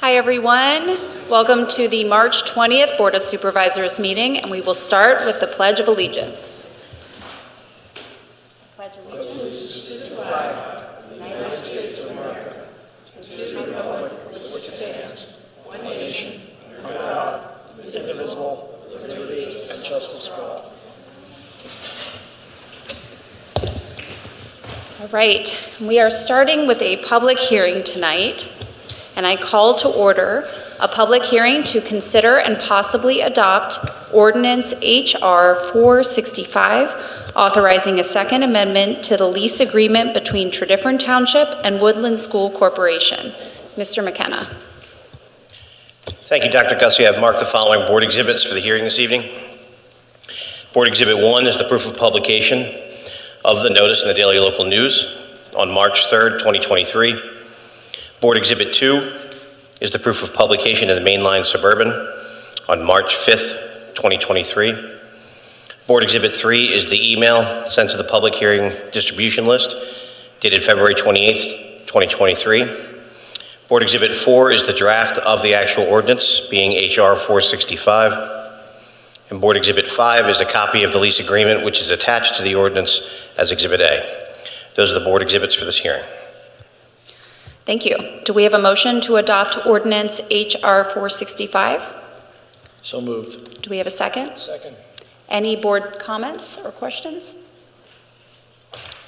Hi everyone. Welcome to the March 20th Board of Supervisors meeting, and we will start with the Pledge of Allegiance. Pledge allegiance to the flag of the United States of America, to the republic for which it stands, one nation, under God, indivisible, with liberty and justice for all. All right, we are starting with a public hearing tonight. And I call to order a public hearing to consider and possibly adopt Ordinance H.R. 465, authorizing a second amendment to the lease agreement between Tredyffrin Township and Woodland School Corporation. Mr. McKenna. Thank you, Dr. Gussie. I have marked the following board exhibits for the hearing this evening. Board Exhibit 1 is the proof of publication of the notice in the Daily Local News on March 3rd, 2023. Board Exhibit 2 is the proof of publication in the Mainline Suburban on March 5th, 2023. Board Exhibit 3 is the email sent to the public hearing distribution list dated February 28th, 2023. Board Exhibit 4 is the draft of the actual ordinance, being H.R. 465. And Board Exhibit 5 is a copy of the lease agreement, which is attached to the ordinance as Exhibit A. Those are the board exhibits for this hearing. Thank you. Do we have a motion to adopt Ordinance H.R. 465? So moved. Do we have a second? Second. Any board comments or questions?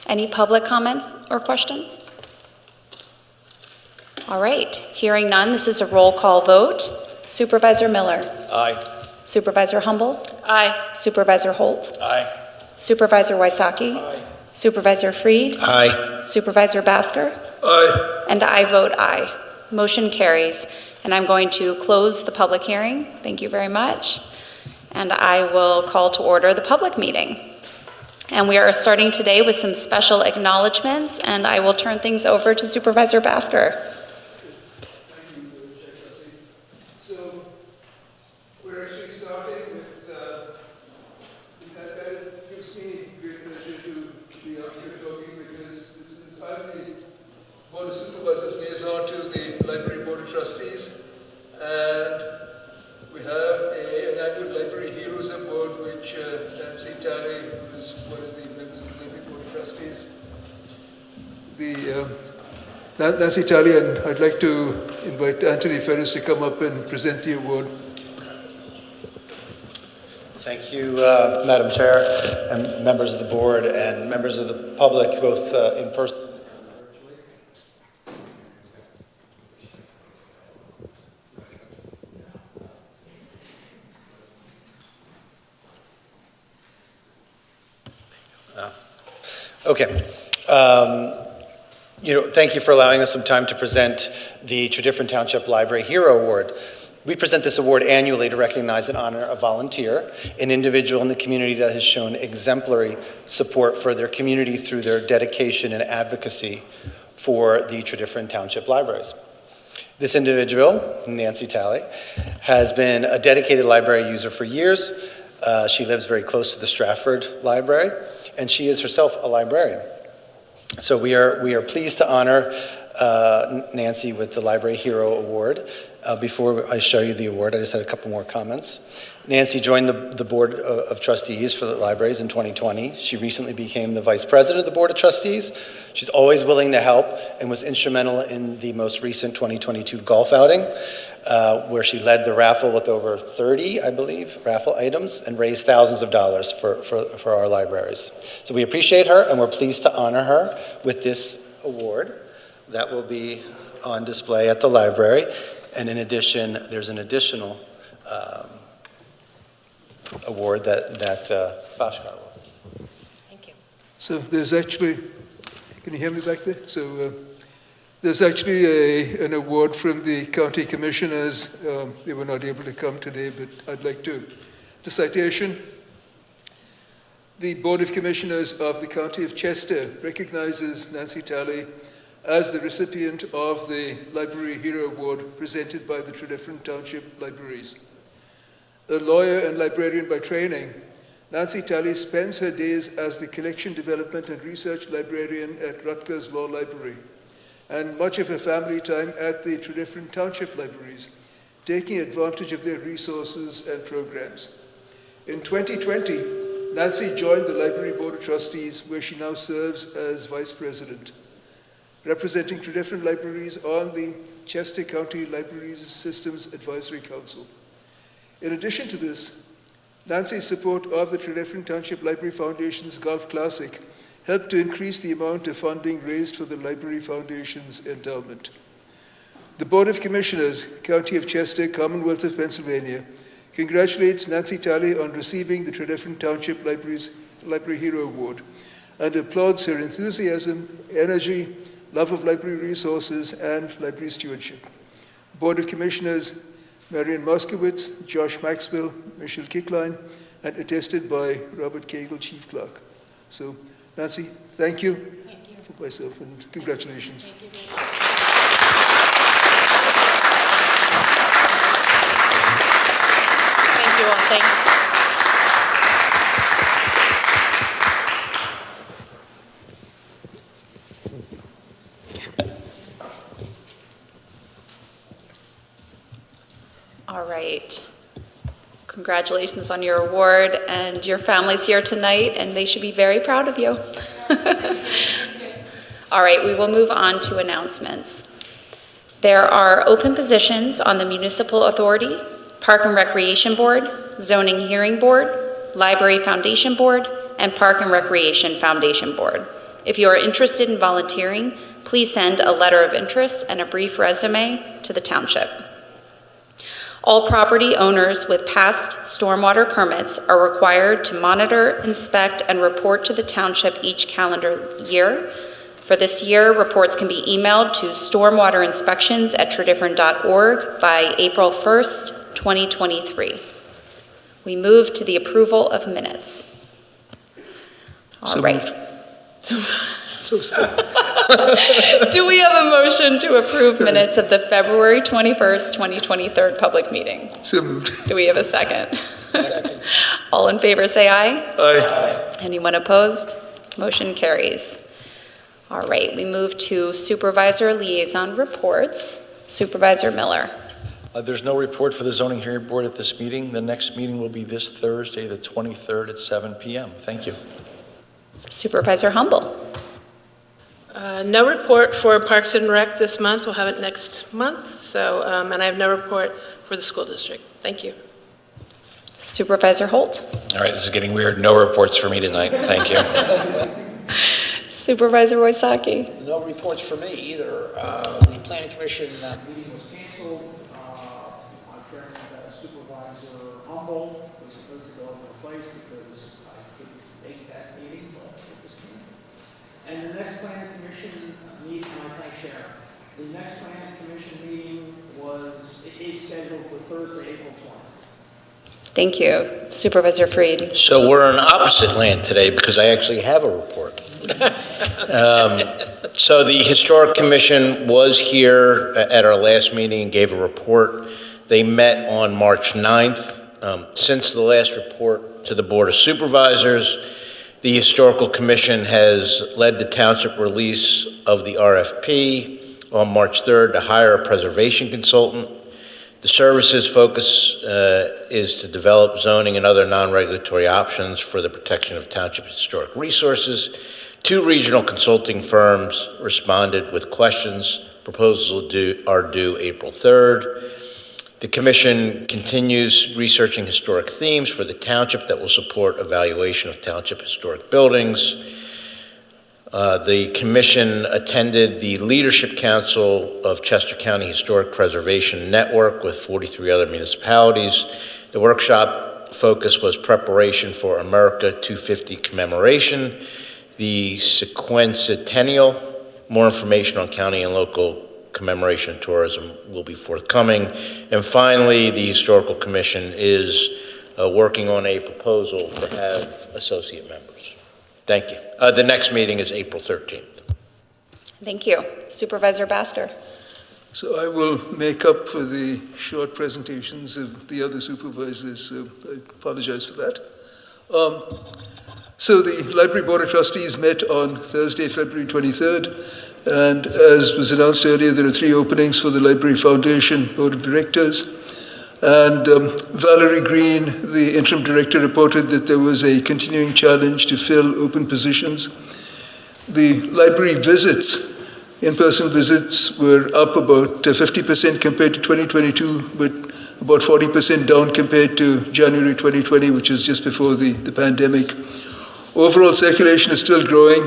Any public comments or questions? All right, hearing none, this is a roll call vote. Supervisor Miller. Aye. Supervisor Humble. Aye. Supervisor Holt. Aye. Supervisor Wysocki. Aye. Supervisor Freed. Aye. Supervisor Basker. Aye. And I vote aye. Motion carries. And I'm going to close the public hearing. Thank you very much. And I will call to order the public meeting. And we are starting today with some special acknowledgements, and I will turn things over to Supervisor Basker. Thank you, Chair Gussie. So we're actually starting with, that gives me great pleasure to be out here talking, because this is inside the Board of Supervisors liaison to the Library Board of Trustees, and we have an annual Library Heroes Award, which Nancy Talley, who is one of the members of the Library Board of Trustees, Nancy Talley, and I'd like to invite Anthony Ferris to come up and present the award. Thank you, Madam Chair, and members of the board, and members of the public, both in person. Okay. Thank you for allowing us some time to present the Tredyffrin Township Library Hero Award. We present this award annually to recognize and honor a volunteer, an individual in the community that has shown exemplary support for their community through their dedication and advocacy for the Tredyffrin Township Libraries. This individual, Nancy Talley, has been a dedicated library user for years. She lives very close to the Stratford Library, and she is herself a librarian. So we are pleased to honor Nancy with the Library Hero Award. Before I show you the award, I just had a couple more comments. Nancy joined the Board of Trustees for the libraries in 2020. She recently became the Vice President of the Board of Trustees. She's always willing to help and was instrumental in the most recent 2022 golf outing, where she led the raffle with over 30, I believe, raffle items and raised thousands of dollars for our libraries. So we appreciate her, and we're pleased to honor her with this award that will be on display at the library. And in addition, there's an additional award that Bhaskar will. Thank you. So there's actually, can you hear me back there? So there's actually an award from the county commissioners. They were not able to come today, but I'd like to. The citation: the Board of Commissioners of the County of Chester recognizes Nancy Talley as the recipient of the Library Hero Award presented by the Tredyffrin Township Libraries. A lawyer and librarian by training, Nancy Talley spends her days as the collection development and research librarian at Rutgers Law Library. and much of her family time at the Tredyffrin Township libraries, taking advantage of their resources and programs. In 2020, Nancy joined the Library Board of Trustees, where she now serves as Vice President, representing Tredyffrin libraries on the Chester County Libraries Systems Advisory Council. In addition to this, Nancy's support of the Tredyffrin Township Library Foundation's Golf Classic helped to increase the amount of funding raised for the Library Foundation's endowment. The Board of Commissioners, County of Chester, Commonwealth of Pennsylvania, congratulates Nancy Talley on receiving the Tredyffrin Township Library Hero Award and applauds her enthusiasm, energy, love of library resources, and library stewardship. Board of Commissioners, Marian Moskowitz, Josh Maxwell, Michelle Kickline, and attested by Robert Cagle, Chief Clerk. So, Nancy, thank you for myself, and congratulations. Thank you all. Thanks. All right. Congratulations on your award, and your family's here tonight, and they should be very proud of you. All right, we will move on to announcements. There are open positions on the Municipal Authority, Park and Recreation Board, Zoning Hearing Board, Library Foundation Board, and Park and Recreation Foundation Board. If you are interested in volunteering, please send a letter of interest and a brief resume to the Township. All property owners with past stormwater permits are required to monitor, inspect, and report to the Township each calendar year. For this year, reports can be emailed to stormwaterinspections@tredyffrin.org by April 1st, 2023. We move to the approval of minutes. All right. Do we have a motion to approve minutes of the February 21st, 2023 public meeting? So moved. Do we have a second? Second. All in favor say aye. Aye. Anyone opposed? Motion carries. All right, we move to supervisor liaison reports. Supervisor Miller. There's no report for the Zoning Hearing Board at this meeting. The next meeting will be this Thursday, the 23rd at 7 p.m. Thank you. Supervisor Humble. No report for Parks and Rec this month. We'll have it next month. So, and I have no report for the school district. Thank you. Supervisor Holt. All right, this is getting weird. No reports for me tonight. Thank you. Supervisor Wojcicki. No reports for me either. The Planning Commission meeting was canceled. My friend Supervisor Humble was supposed to go over the place because I couldn't make that meeting, but it was canceled. And the next Planning Commission meeting, and I thank Sharon. The next Planning Commission meeting is scheduled for Thursday, April 20th. Thank you. Supervisor Freed. So we're in opposite land today because I actually have a report. So the Historic Commission was here at our last meeting and gave a report. They met on March 9th. Since the last report to the Board of Supervisors, the Historical Commission has led the Township release of the RFP on March 3rd to hire a preservation consultant. The services focus is to develop zoning and other non-regulatory options for the protection of Township historic resources. 2 regional consulting firms responded with questions. Proposals are due April 3rd. The Commission continues researching historic themes for the Township that will support evaluation of Township historic buildings. The Commission attended the Leadership Council of Chester County Historic Preservation Network with 43 other municipalities. The workshop focus was preparation for America 250 commemoration, the Sequencentennial. More information on county and local commemoration tourism will be forthcoming. And finally, the Historical Commission is working on a proposal to have associate members. Thank you. The next meeting is April 13th. Thank you. Supervisor Baster. So I will make up for the short presentations of the other supervisors, so I apologize for that. So the Library Board of Trustees met on Thursday, February 23rd, And as was announced earlier, there are 3 openings for the Library Foundation Board of Directors. And Valerie Green, the interim director, reported that there was a continuing challenge to fill open positions. The library visits, in-person visits, were up about 50% compared to 2022, but about 40% down compared to January 2020, which is just before the pandemic. Overall circulation is still growing,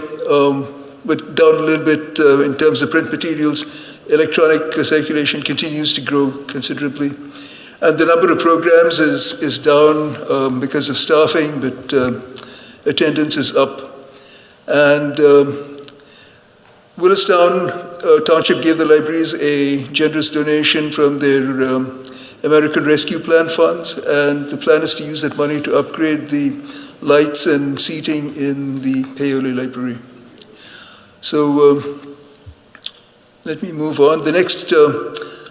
but down a little bit in terms of print materials. Electronic circulation continues to grow considerably. And the number of programs is down because of staffing, but attendance is up. And Willistown Township gave the libraries a generous donation from their American Rescue Plan funds, and the plan is to use that money to upgrade the lights and seating in the Paoli Library. So let me move on. The next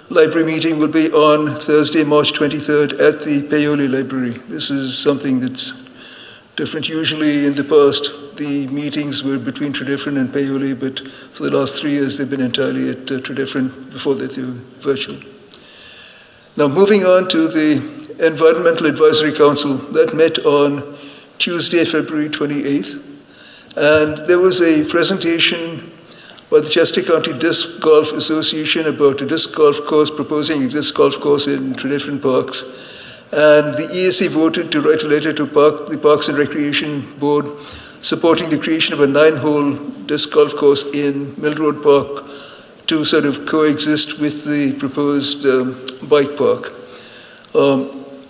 library meeting will be on Thursday, March 23rd at the Paoli Library. This is something that's different. Usually in the past, the meetings were between Tredyffrin and Paoli, but for the last 3 years, they've been entirely at Tredyffrin. Before that, they were virtual. Now, moving on to the Environmental Advisory Council, that met on Tuesday, February 28th, and there was a presentation by the Chester County Disc Golf Association about a disc golf course, proposing a disc golf course in Tredyffrin Parks. And the EAC voted to write a letter to the Parks and Recreation Board supporting the creation of a 9-hole disc golf course in Mill Road Park to sort of coexist with the proposed bike park.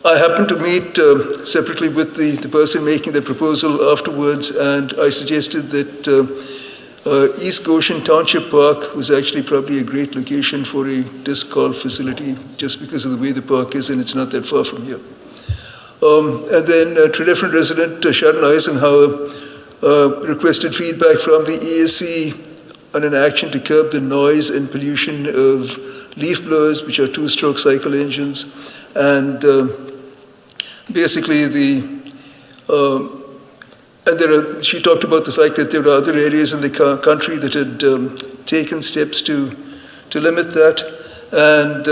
I happened to meet separately with the person making the proposal afterwards, and I suggested that East Goshen Township Park was actually probably a great location for a disc golf facility just because of the way the park is, and it's not that far from here. And then Tredyffrin resident Sharon Eisenhower requested feedback from the EAC on an action to curb the noise and pollution of leaf blowers, which are 2-stroke cycle engines. And basically she talked about the fact that there are other areas in the country that had taken steps to limit that. And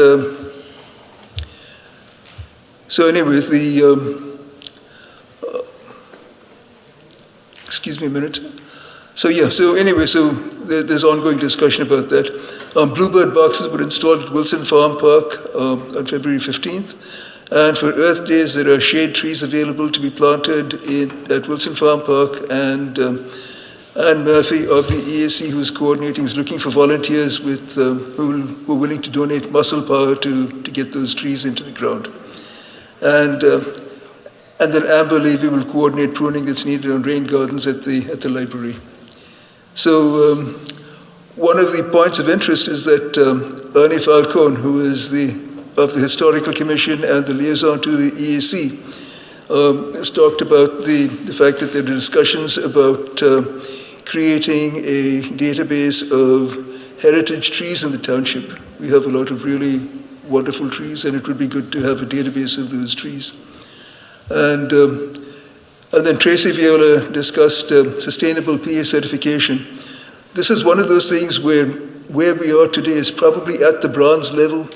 so anyway, excuse me a minute. So there's ongoing discussion about that. Bluebird boxes were installed at Wilson Farm Park on February 15th. And for Earth Days, there are shade trees available to be planted at Wilson Farm Park, and Anne Murphy of the EAC, who's coordinating, is looking for volunteers who are willing to donate muscle power to get those trees into the ground. And then Amber Levy will coordinate pruning that's needed on rain gardens at the library. So one of the points of interest is that Ernie Falcone, who is of the Historical Commission and the liaison to the EAC, has talked about the fact that there are discussions about creating a database of heritage trees in the township. We have a lot of really wonderful trees, and it would be good to have a database of those trees. And then Tracy Viola discussed sustainable PA certification. This is one of those things where we are today is probably at the bronze level.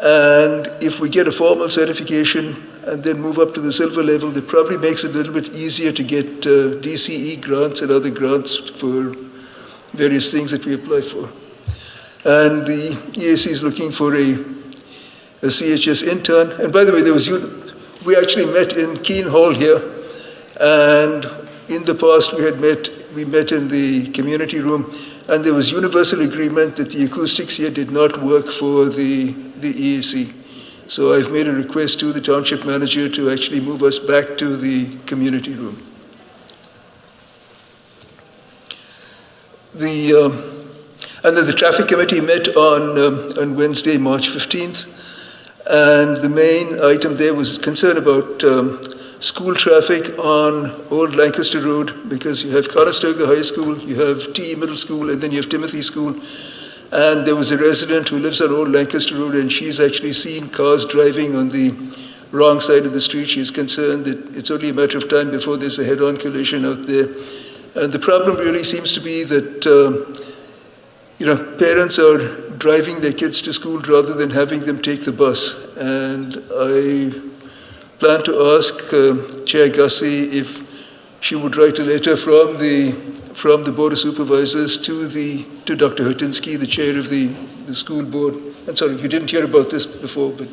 And if we get a formal certification and then move up to the silver level, that probably makes it a little bit easier to get DCE grants and other grants for various things that we apply for. And the EAC is looking for a CHS intern. And by the way, we actually met in Keene Hall here, and in the past we met in the community room, and there was universal agreement that the acoustics here did not work for the EAC. So I've made a request to the township manager to actually move us back to the community room. And then the traffic committee met on Wednesday, March 15th. And the main item there was concern about school traffic on Old Lancaster Road, because you have Conestoga High School, you have TE Middle School, and then you have Timothy School. And there was a resident who lives on Old Lancaster Road, and she's actually seen cars driving on the wrong side of the street. She's concerned that it's only a matter of time before there's a head-on collision out there. And the problem really seems to be that parents are driving their kids to school rather than having them take the bus. And I plan to ask Chair Gussie if she would write a letter from the Board of Supervisors to Dr. Hutinsky, the chair of the school board. I'm sorry, you didn't hear about this before, but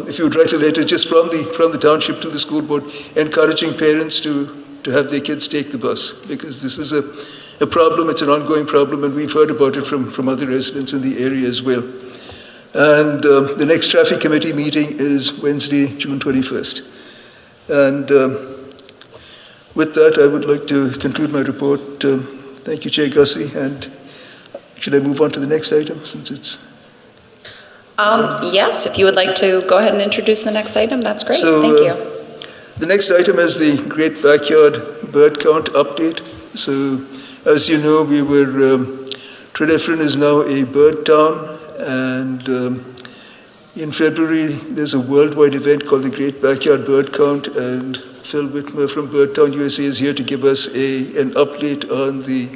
if you would write a letter just from the township to the school board, encouraging parents to have their kids take the bus, because this is a problem, it's an ongoing problem, and we've heard about it from other residents in the area as well. And the next traffic committee meeting is Wednesday, June 21st. And with that, I would like to conclude my report. Thank you, Chair Gussie, and should I move on to the next item since it's... Yes, if you would like to go ahead and introduce the next item, that's great. So, Thank you. The next item is the Great Backyard Bird Count update. So, as you know, Tredyffrin is now a bird town, and in February, there's a worldwide event called the Great Backyard Bird Count, and Phil Whitmer from Birdtown USA is here to give us an update on the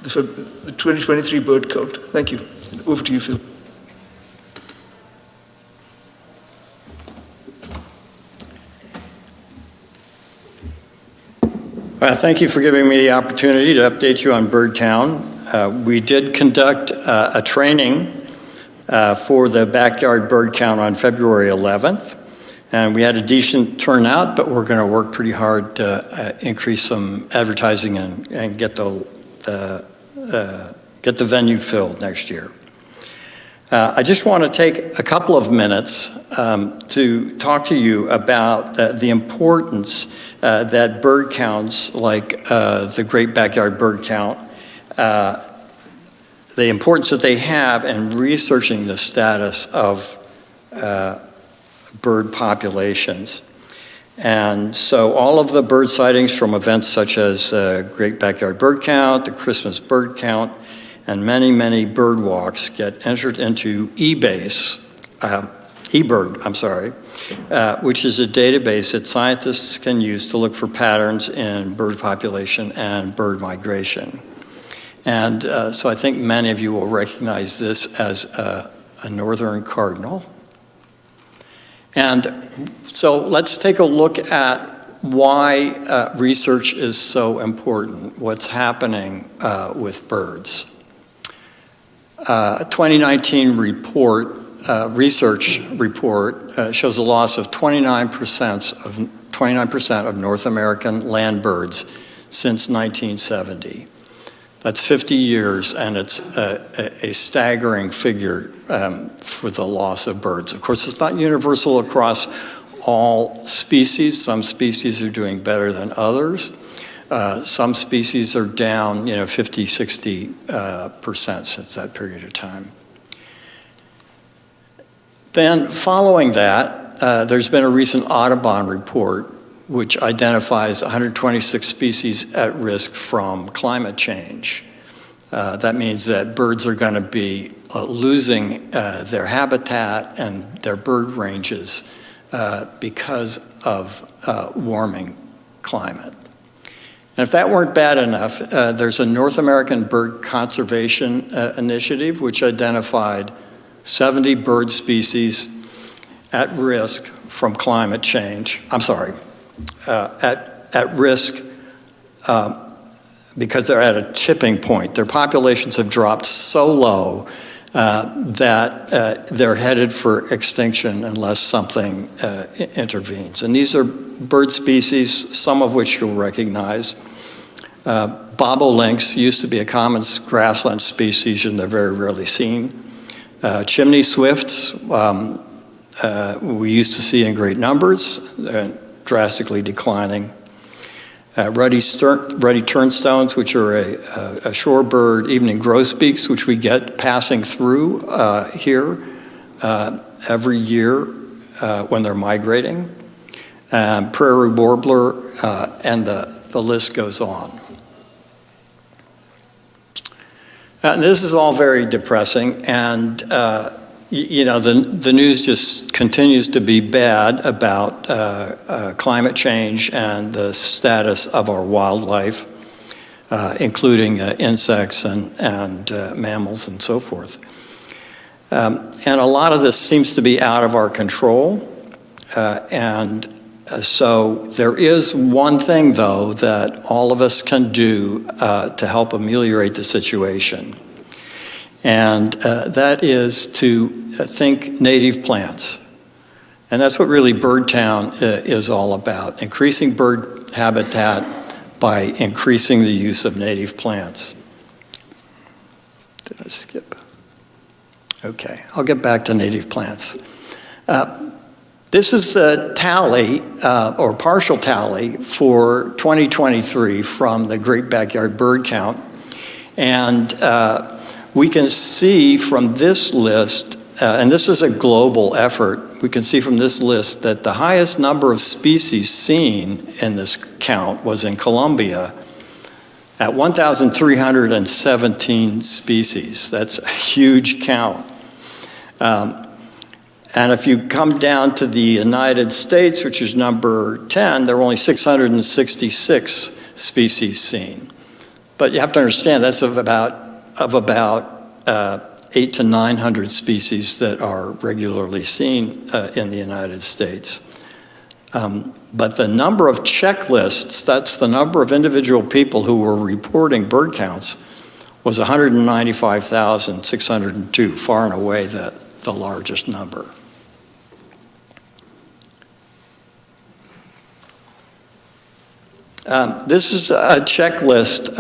2023 bird count. Thank you. Over to you, Phil. Thank you for giving me the opportunity to update you on Birdtown. We did conduct a training for the backyard bird count on February 11th, and we had a decent turnout, but we're going to work pretty hard to increase some advertising and get the venue filled next year. I just want to take a couple of minutes to talk to you about the importance that bird counts, like the Great Backyard Bird Count, the importance that they have in researching the status of bird populations. And so all of the bird sightings from events such as Great Backyard Bird Count, the Christmas Bird Count, and many, many bird walks get entered into eBird, which is a database that scientists can use to look for patterns in bird population and bird migration. And so I think many of you will recognize this as a northern cardinal. And so let's take a look at why research is so important, what's happening with birds. A 2019 research report shows a loss of 29% of North American land birds since 1970. That's 50 years, and it's a staggering figure for the loss of birds. Of course, it's not universal across all species. Some species are doing better than others. Some species are down, 50, 60% since that period of time. Then following that, there's been a recent Audubon report which identifies 126 species at risk from climate change. That means that birds are going to be losing their habitat and their bird ranges because of warming climate. And if that weren't bad enough, there's a North American Bird Conservation Initiative which identified 70 bird species at risk from climate change. At risk because they're at a tipping point. Their populations have dropped so low that they're headed for extinction unless something intervenes. And these are bird species, some of which you'll recognize. Bobolinks used to be a common grassland species, and they're very rarely seen. Chimney swifts, we used to see in great numbers, drastically declining. Ruddy turnstones, which are a shorebird, evening grosbeaks, which we get passing through here every year when they're migrating. Prairie warbler, and the list goes on. This is all very depressing, and the news just continues to be bad about climate change and the status of our wildlife. including insects and mammals and so forth. And a lot of this seems to be out of our control. So there is one thing, though, that all of us can do to help ameliorate the situation. And that is to think native plants. And that's what really Birdtown is all about, increasing bird habitat by increasing the use of native plants. Did I skip? Okay, I'll get back to native plants. This is a tally, or partial tally, for 2023 from the Great Backyard Bird Count. And we can see from this list, and this is a global effort, we can see from this list that the highest number of species seen in this count was in Colombia at 1,317 species. That's a huge count. And if you come down to the United States, which is number 10, there were only 666 species seen. But you have to understand that's of about 800 to 900 species that are regularly seen in the United States. But the number of checklists, that's the number of individual people who were reporting bird counts, was 195,602, far and away the largest number. This is a checklist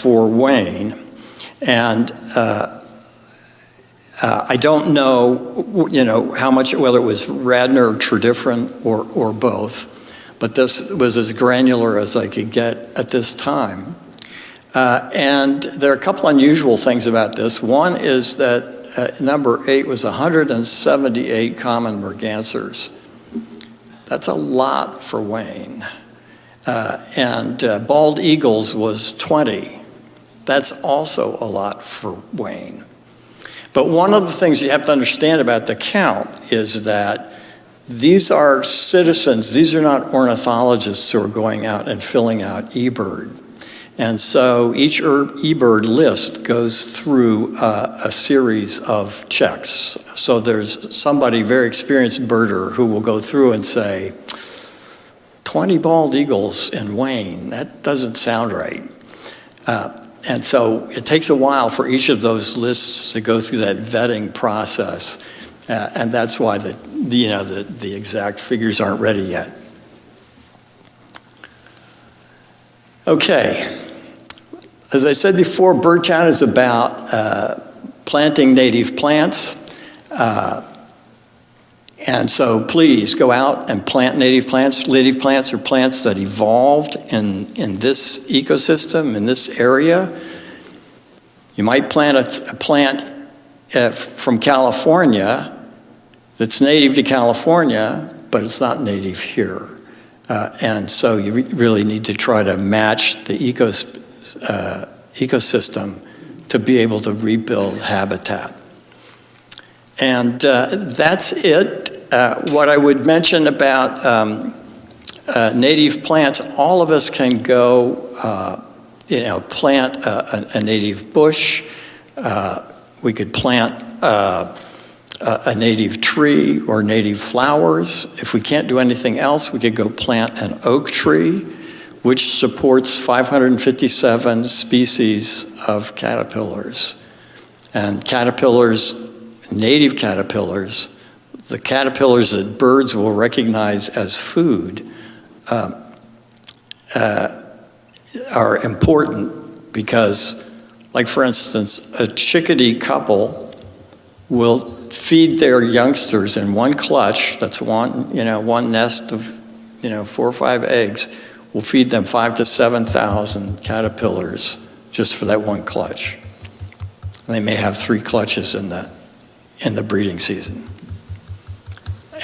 for Wayne, and I don't know, how much, whether it was Radnor or Tredyffrin or both, but this was as granular as I could get at this time. And there are a couple unusual things about this. One is that number 8 was 178 common mergansers. That's a lot for Wayne. And bald eagles was 20. That's also a lot for Wayne. But one of the things you have to understand about the count is that these are citizens, these are not ornithologists who are going out and filling out eBird. And so each eBird list goes through a series of checks. So there's somebody, very experienced birder, who will go through and say, 20 bald eagles in Wayne, that doesn't sound right. And so it takes a while for each of those lists to go through that vetting process. And that's why the exact figures aren't ready yet. Okay. As I said before, Birdtown is about planting native plants. And so please go out and plant native plants. Native plants are plants that evolved in this ecosystem, in this area. You might plant a plant from California that's native to California, but it's not native here. And so you really need to try to match the ecosystem to be able to rebuild habitat. And that's it. What I would mention about native plants, all of us can go, plant a native bush. We could plant a native tree or native flowers. If we can't do anything else, we could go plant an oak tree, which supports 557 species of caterpillars. And caterpillars, native caterpillars, the caterpillars that birds will recognize as food, are important because, like for instance, a chickadee couple will feed their youngsters in one clutch, that's one nest of 4 or 5 eggs, will feed them 5,000 to 7,000 caterpillars just for that one clutch. And they may have 3 clutches in the breeding season.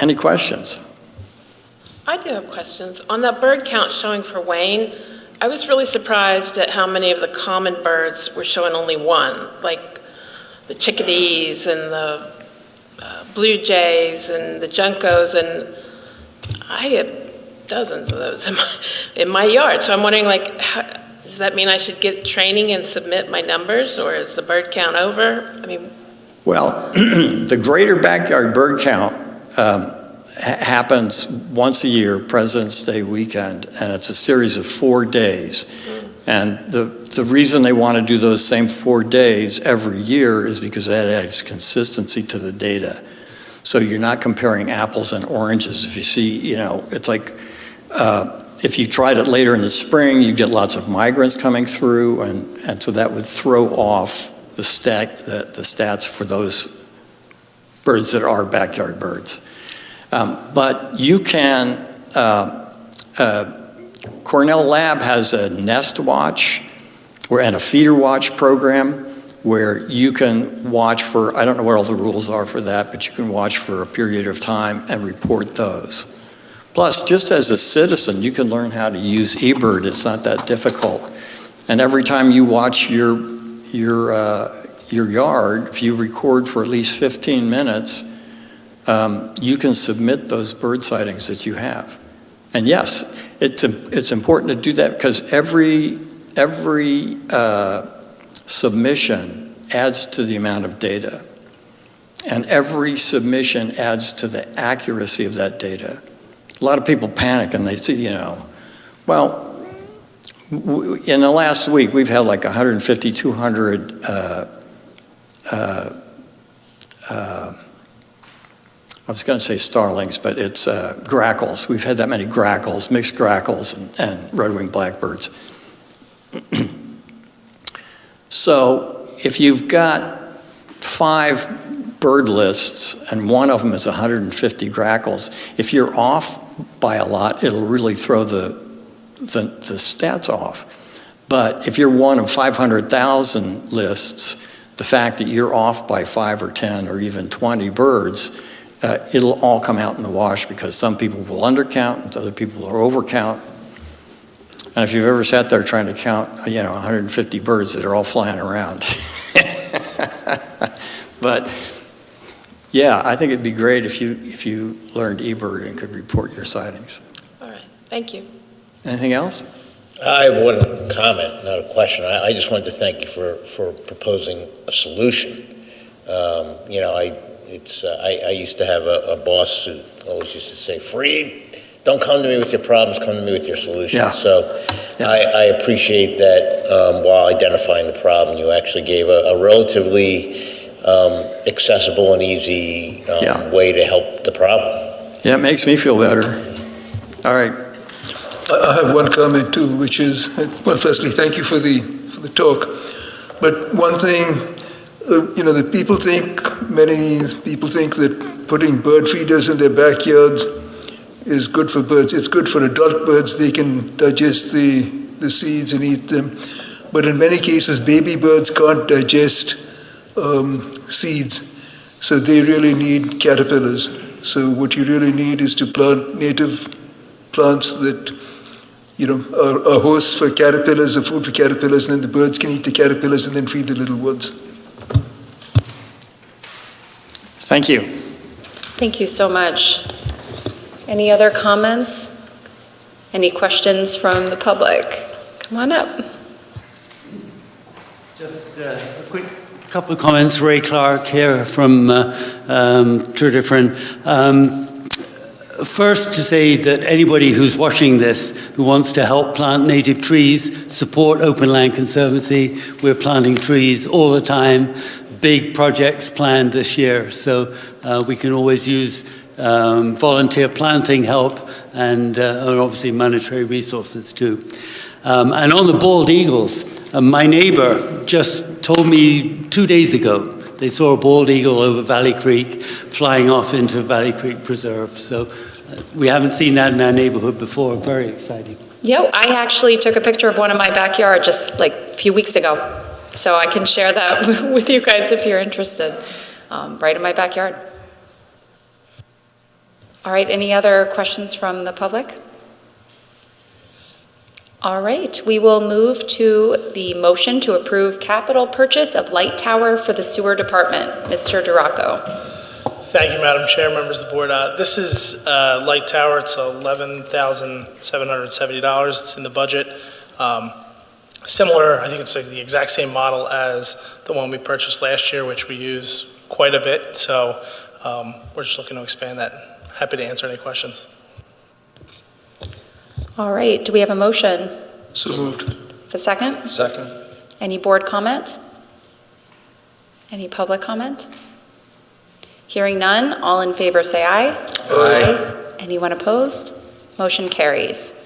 Any questions? I do have questions. On that bird count showing for Wayne, I was really surprised at how many of the common birds were showing only one, like the chickadees and the blue jays and the juncos, and I have dozens of those in my yard. So I'm wondering, Does that mean I should get training and submit my numbers, or is the bird count over? I mean, Well, the greater backyard bird count happens once a year, President's Day weekend, and it's a series of 4 days. And the reason they want to do those same 4 days every year is because that adds consistency to the data. So you're not comparing apples and oranges. If you see, it's like if you tried it later in the spring, you get lots of migrants coming through, and so that would throw off the stats for those birds that are backyard birds. But you can, Cornell Lab has a nest watch and a feeder watch program where you can watch for, I don't know what all the rules are for that, but you can watch for a period of time and report those. Plus, just as a citizen, you can learn how to use eBird. It's not that difficult. And every time you watch your yard, if you record for at least 15 minutes, you can submit those bird sightings that you have. And yes, it's important to do that because every submission adds to the amount of data. And every submission adds to the accuracy of that data. A lot of people panic and they say, well, in the last week, we've had like 150, 200 I was going to say starlings, but it's grackles. We've had that many grackles, mixed grackles and red-winged blackbirds. So if you've got 5 bird lists and one of them is 150 grackles, if you're off by a lot, it'll really throw the stats off. But if you're one of 500,000 lists, the fact that you're off by 5 or 10 or even 20 birds, it'll all come out in the wash because some people will undercount and other people will overcount. And if you've ever sat there trying to count, 150 birds that are all flying around. But yeah, I think it'd be great if you learned eBird and could report your sightings. all right, thank you. Anything else? I have one comment, not a question. I just wanted to thank you for proposing a solution. I used to have a boss who always used to say, Freed, don't come to me with your problems, come to me with your solutions. Yeah. So Yeah. I appreciate that while identifying the problem, you actually gave a relatively accessible and easy way to help the problem. Yeah, it makes me feel better. All right. I have one comment too, which is, well, firstly, thank you for the talk. But one thing, that many people think that putting bird feeders in their backyards is good for birds. It's good for adult birds. They can digest the seeds and eat them. But in many cases, baby birds can't digest seeds. So they really need caterpillars. So what you really need is to plant native plants that are hosts for caterpillars, or food for caterpillars, and then the birds can eat the caterpillars and then feed the little ones. Thank you. Thank you so much. Any other comments? Any questions from the public? Come on up. Just a quick couple of comments. Ray Clark here from Tredyffrin. First, to say that anybody who's watching this who wants to help plant native trees, support Open Land Conservancy, we're planting trees all the time. Big projects planned this year, so we can always use volunteer planting help and obviously monetary resources too. And on the bald eagles, my neighbor just told me 2 days ago they saw a bald eagle over Valley Creek flying off into Valley Creek Preserve. So we haven't seen that in our neighborhood before. Very exciting. Yeah, I actually took a picture of one in my backyard just like a few weeks ago. So I can share that with you guys if you're interested, right in my backyard. All right, any other questions from the public? All right, we will move to the motion to approve capital purchase of light tower for the sewer department. Mr. DeRocco. Thank you, Madam Chair, members of the board. This is light tower. It's $11,770. It's in the budget. similar, I think it's like the exact same model as the one we purchased last year, which we use quite a bit. So we're just looking to expand that. Happy to answer any questions. All right, do we have a motion? So moved. A second? Second. Any board comment? Any public comment? Hearing none, all in favor say aye. Aye. Anyone opposed? Motion carries.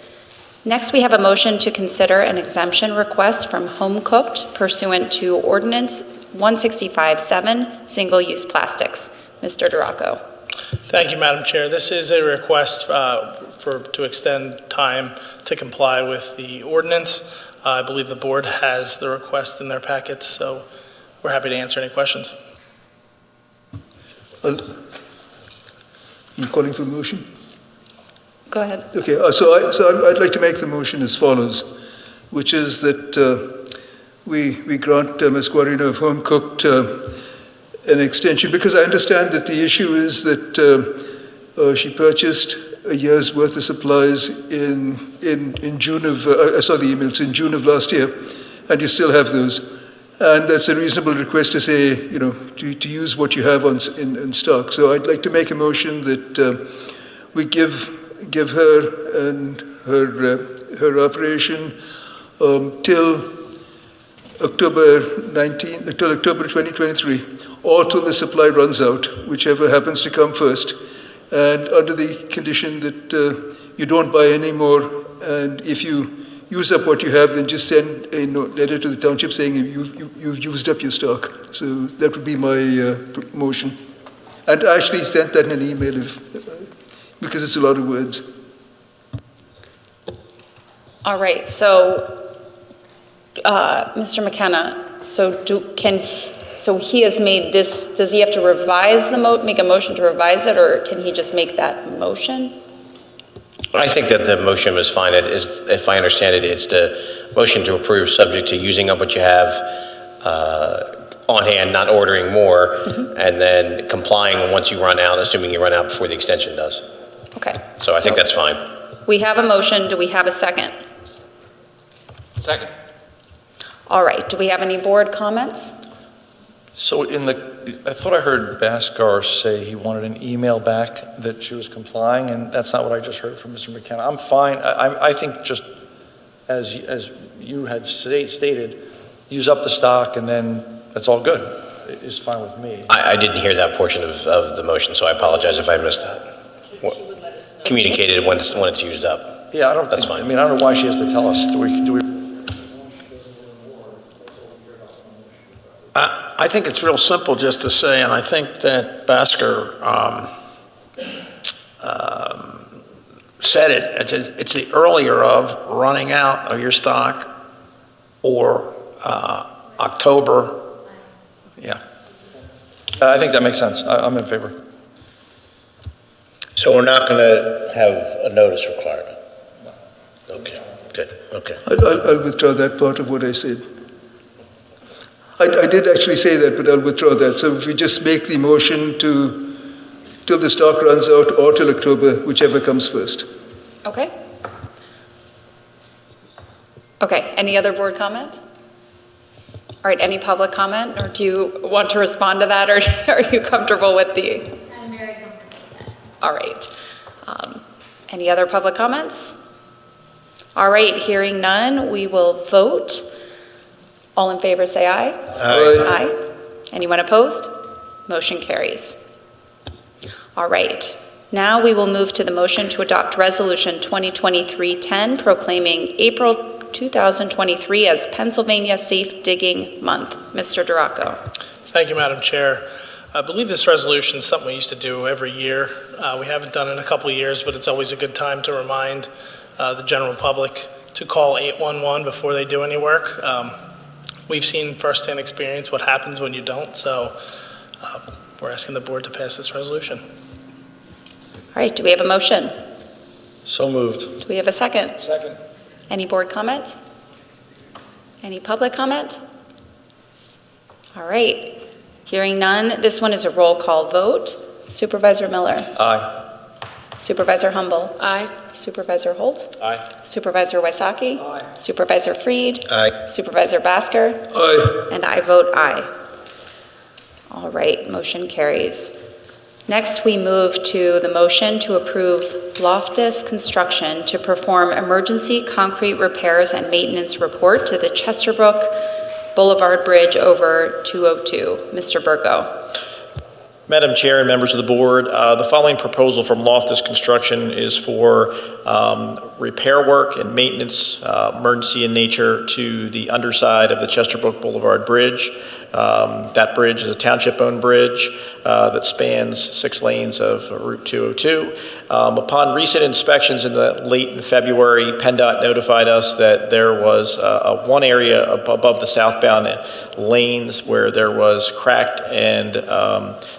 Next, we have a motion to consider an exemption request from Home Cooked pursuant to Ordinance 165-7, single-use plastics. Mr. Duraco. Thank you, Madam Chair. This is a request to extend time to comply with the ordinance. I believe the board has the request in their packets, so we're happy to answer any questions. You calling for a motion? Go ahead. Okay, so I'd like to make the motion as follows, which is that we grant Ms. Guarino of Home Cooked an extension, because I understand that the issue is that she purchased a year's worth of supplies in June of, I saw the emails, in June of last year, and you still have those. And that's a reasonable request to say, to use what you have in stock. So I'd like to make a motion that we give her and her operation till October 2023, or till the supply runs out, whichever happens to come first. And under the condition that you don't buy any more, and if you use up what you have, then just send a letter to the township saying you've used up your stock. So that would be my motion. And I actually sent that in an email because it's a lot of words. All right, so Mr. McKenna, so he has made this, does he have to revise make a motion to revise it, or can he just make that motion? I think that the motion is fine. If I understand it, it's the motion to approve subject to using up what you have on hand, not ordering more, and then complying once you run out, assuming you run out before the extension does. Okay. So I think that's fine. We have a motion. Do we have a second? Second. All right. Do we have any board comments? So I thought I heard Bhaskar say he wanted an email back that she was complying, and that's not what I just heard from Mr. McKenna. I'm fine. I think just as you had stated, use up the stock and then that's all good. It's fine with me. I didn't hear that portion of the motion, so I apologize if I missed that. Communicated when it's used up. Yeah, that's fine. I don't know why she has to tell us. Do we? I think it's real simple just to say, and I think that Bhaskar said it, it's the earlier of running out of your stock or October. Yeah. I think that makes sense. I'm in favor. So we're not going to have a notice requirement? Okay, good, okay. I'll withdraw that part of what I said. I did actually say that, but I'll withdraw that. So if we just make the motion till the stock runs out or till October, whichever comes first. Okay. Okay, any other board comment? All right, any public comment, or do you want to respond to that, or are you comfortable with the? I'm very comfortable with that. All right. Any other public comments? All right, hearing none, we will vote. All in favor say aye. Aye. Aye. Anyone opposed? Motion carries. All right. Now we will move to the motion to adopt Resolution 2023-10 proclaiming April 2023 as Pennsylvania Safe Digging Month. Mr. Duraco. Thank you, Madam Chair. I believe this resolution is something we used to do every year. We haven't done it in a couple of years, but it's always a good time to remind the general public to call 811 before they do any work. We've seen firsthand experience what happens when you don't, so we're asking the board to pass this resolution. All right, do we have a motion? So moved. Do we have a second? Second. Any board comment? Any public comment? All right, hearing none, this one is a roll call vote. Supervisor Miller? Aye. Supervisor Humble. Aye. Supervisor Holt. Aye. Supervisor Wysocki. Aye. Supervisor Freed. Aye. Supervisor Basker. Aye. And I vote aye. All right, motion carries. Next, we move to the motion to approve Loftus Construction to perform emergency concrete repairs and maintenance report to the Chesterbrook Boulevard Bridge over 202. Mr. Burko. Madam Chair and members of the board, the following proposal from Loftus Construction is for repair work and maintenance, emergency in nature, to the underside of the Chesterbrook Boulevard Bridge. That bridge is a township-owned bridge that spans 6 lanes of Route 202. Upon recent inspections late in February, PennDOT notified us that there was one area above the southbound lanes where there was cracked and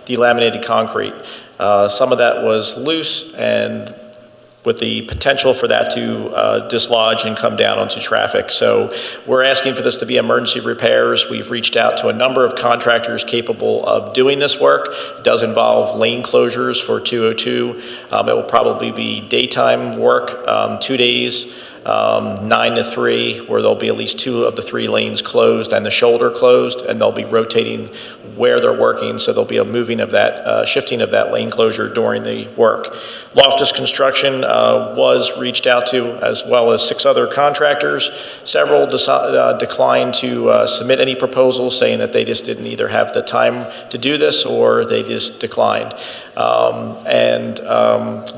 delaminated concrete. Some of that was loose, and with the potential for that to dislodge and come down onto traffic. So we're asking for this to be emergency repairs. We've reached out to a number of contractors capable of doing this work. It does involve lane closures for 202. It will probably be daytime work, 2 days, 9 to 3, where there'll be at least 2 of the 3 lanes closed and the shoulder closed, and they'll be rotating where they're working, so there'll be a moving of that, shifting of that lane closure during the work. Loftus Construction was reached out to, as well as 6 other contractors. Several declined to submit any proposals, saying that they just didn't either have the time to do this or they just declined.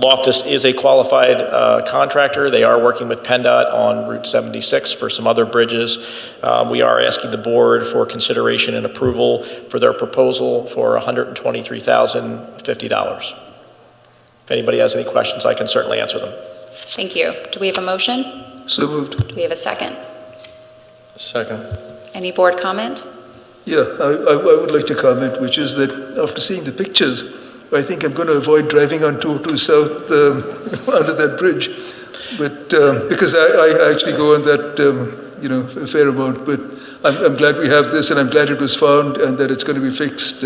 Loftus is a qualified contractor. They are working with PennDOT on Route 76 for some other bridges. We are asking the board for consideration and approval for their proposal for $123,050. If anybody has any questions, I can certainly answer them. Thank you. Do we have a motion? So moved. Do we have a second? Second. Any board comment? Yeah, I would like to comment, which is that after seeing the pictures, I think I'm going to avoid driving on 202 South under that bridge. But because I actually go on that, a fair amount. But I'm glad we have this, and I'm glad it was found and that it's going to be fixed.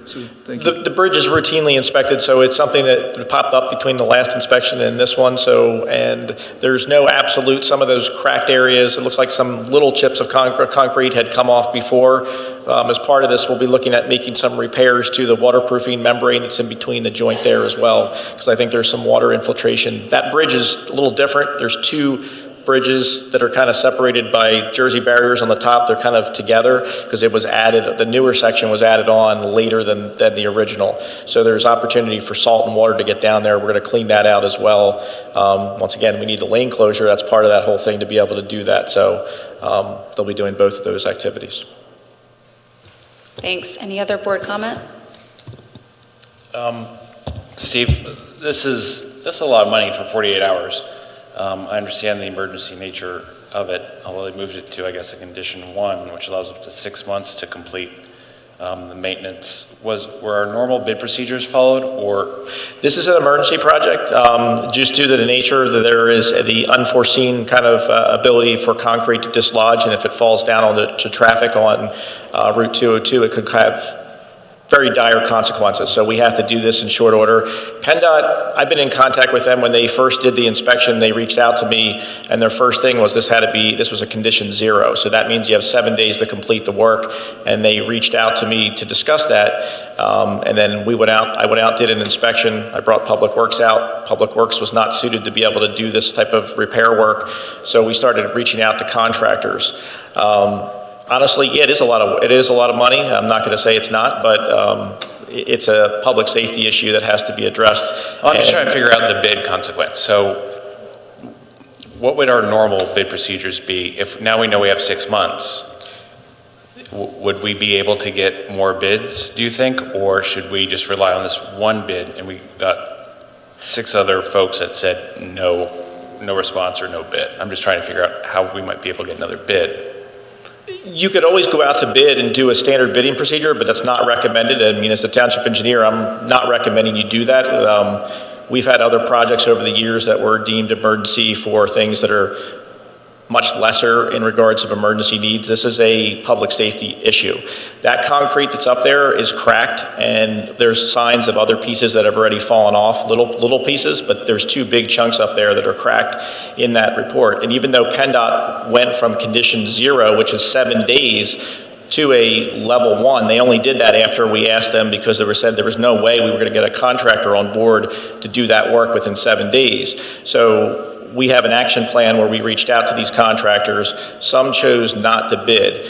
So thank you. The bridge is routinely inspected, so it's something that popped up between the last inspection and this one. And there's no absolute, some of those cracked areas, it looks like some little chips of concrete had come off before. As part of this, we'll be looking at making some repairs to the waterproofing membrane that's in between the joint there as well, because I think there's some water infiltration. That bridge is a little different. There's 2 bridges that are kind of separated by Jersey barriers on the top. They're kind of together because it was added, the newer section was added on later than the original. So there's opportunity for salt and water to get down there. We're going to clean that out as well. Once again, we need the lane closure. That's part of that whole thing to be able to do that. So they'll be doing both of those activities. Thanks. Any other board comment? Steve, this is a lot of money for 48 hours. I understand the emergency nature of it, although they moved it to, I guess, a condition 1, which allows up to 6 months to complete the maintenance. Were our normal bid procedures followed, or? This is an emergency project, just due to the nature that there is the unforeseen kind of ability for concrete to dislodge, and if it falls down to traffic on Route 202, it could have very dire consequences. So we have to do this in short order. PennDOT, I've been in contact with them when they first did the inspection. They reached out to me, and their first thing was this was a condition 0. So that means you have 7 days to complete the work. And they reached out to me to discuss that. And then I went out, did an inspection. I brought Public Works out. Public Works was not suited to be able to do this type of repair work. So we started reaching out to contractors. Honestly, yeah, it is a lot of money. I'm not going to say it's not, but it's a public safety issue that has to be addressed. Well, I'm just trying to figure out the bid consequence. So what would our normal bid procedures be if now we know we have 6 months? Would we be able to get more bids, do you think, or should we just rely on this one bid and we got 6 other folks that said no response or no bid? I'm just trying to figure out how we might be able to get another bid. You could always go out to bid and do a standard bidding procedure, but that's not recommended. I mean, as the township engineer, I'm not recommending you do that. We've had other projects over the years that were deemed emergency for things that are much lesser in regards of emergency needs. This is a public safety issue. That concrete that's up there is cracked, and there's signs of other pieces that have already fallen off, little pieces, but there's 2 big chunks up there that are cracked in that report. And even though PennDOT went from condition 0, which is 7 days, to a level 1, they only did that after we asked them, because they said there was no way we were going to get a contractor on board to do that work within 7 days. So we have an action plan where we reached out to these contractors. Some chose not to bid.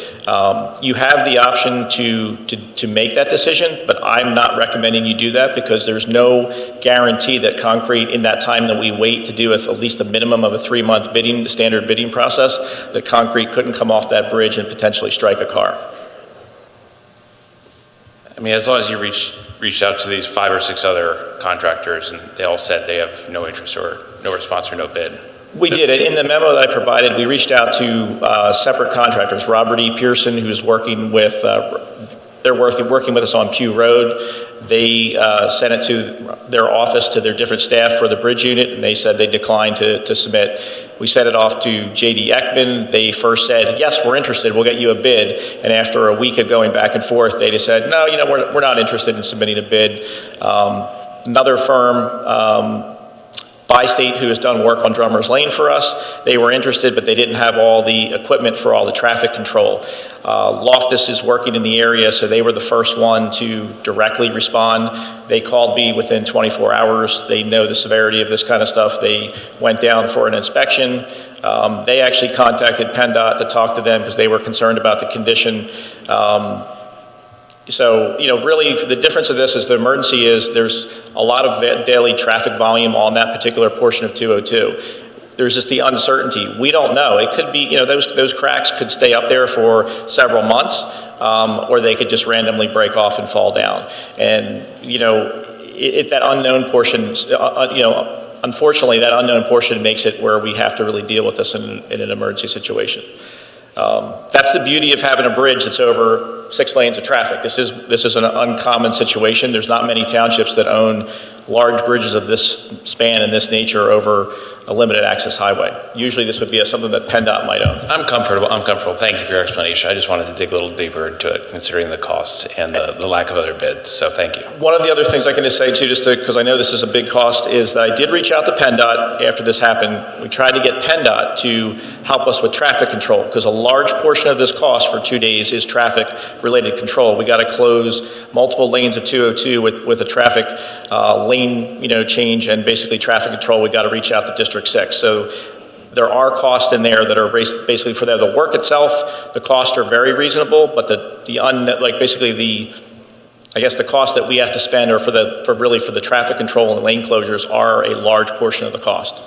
You have the option to make that decision, but I'm not recommending you do that, because there's no guarantee that concrete, in that time that we wait to do at least a minimum of a 3-month bidding, standard bidding process, that concrete couldn't come off that bridge and potentially strike a car. I mean, as long as you reached out to these 5 or 6 other contractors and they all said they have no interest or no response or no bid. We did it. In the memo that I provided, we reached out to separate contractors. Robert E. Pearson, who's working with, they're working with us on Pew Road. They sent it to their office, to their different staff for the bridge unit, and they said they declined to submit. We sent it off to J.D. Ekman. They first said, yes, we're interested, we'll get you a bid. And after a week of going back and forth, they just said, no, we're not interested in submitting a bid. Another firm, Bi-State, who has done work on Drummers Lane for us, they were interested, but they didn't have all the equipment for all the traffic control. Loftus is working in the area, so they were the first one to directly respond. They called me within 24 hours. They know the severity of this kind of stuff. They went down for an inspection. They actually contacted PennDOT to talk to them because they were concerned about the condition. So, really the difference of this is the emergency is there's a lot of daily traffic volume on that particular portion of 202. There's just the uncertainty. We don't know. It could be, those cracks could stay up there for several months, or they could just randomly break off and fall down. And, that unknown portion, unfortunately, that unknown portion makes it where we have to really deal with this in an emergency situation. That's the beauty of having a bridge that's over 6 lanes of traffic. This is an uncommon situation. There's not many townships that own large bridges of this span and this nature over a limited access highway. Usually this would be something that PennDOT might own. I'm comfortable. Thank you for your explanation. I just wanted to dig a little deeper into it, considering the cost and the lack of other bids. So thank you. One of the other things I can just say too, because I know this is a big cost, is that I did reach out to PennDOT after this happened. We tried to get PennDOT to help us with traffic control, because a large portion of this cost for 2 days is traffic related control. We got to close multiple lanes of 202 with a traffic lane, change, and basically traffic control. We got to reach out to District 6. So there are costs in there that are basically for the work itself. The costs are very reasonable, but the cost that we have to spend are for the traffic control and lane closures are a large portion of the cost.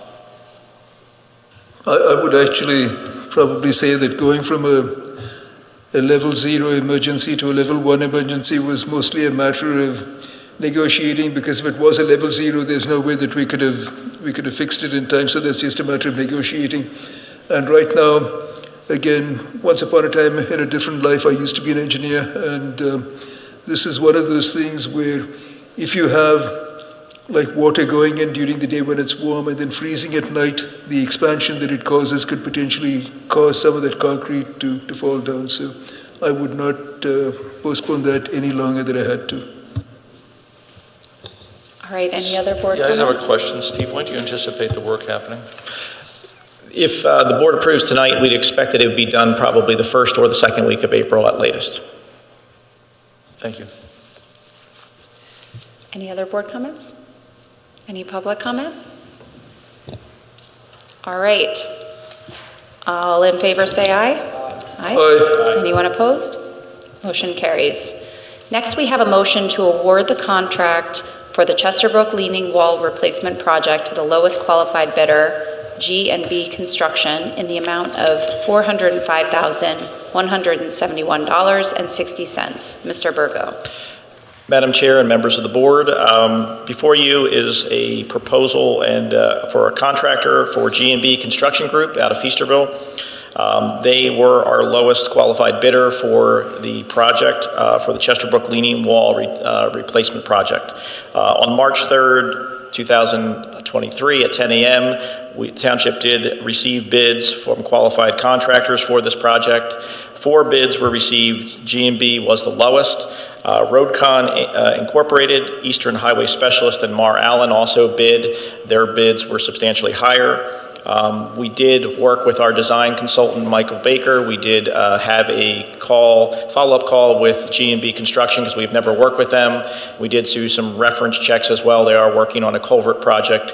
I would actually probably say that going from a level 0 emergency to a level 1 emergency was mostly a matter of negotiating, because if it was a level 0, there's no way that we could have fixed it in time. So that's just a matter of negotiating. And right now, again, once upon a time in a different life, I used to be an engineer, and this is one of those things where if you have like water going in during the day when it's warm and then freezing at night, the expansion that it causes could potentially cause some of that concrete to fall down. So I would not postpone that any longer than I had to. All right, any other board comments? I have a comments? question, Steve. When do you anticipate the work happening? If the board approves tonight, we'd expect that it would be done probably the first or the second week of April at latest. Thank you. Any other board comments? Any public comment? All right. All in favor say aye. Aye. Aye. Anyone opposed? Motion carries. Next, we have a motion to award the contract for the Chesterbrook Leaning Wall Replacement Project to the lowest qualified bidder, G&B Construction, in the amount of $405,171.60. Mr. Burgo. Madam Chair and members of the board, before you is a proposal for a contractor for G&B Construction Group out of Feasterville. They were our lowest qualified bidder for the project, for the Chesterbrook Leaning Wall Replacement Project. On March 3rd, 2023 at 10 a.m. Township did receive bids from qualified contractors for this project. 4 bids were received. G&B was the lowest. Roadcon Incorporated, Eastern Highway Specialist, and Mar Allen also bid. Their bids were substantially higher. We did work with our design consultant, Michael Baker. We did have a follow-up call with G&B Construction because we've never worked with them. We did do some reference checks as well. They are working on a culvert project,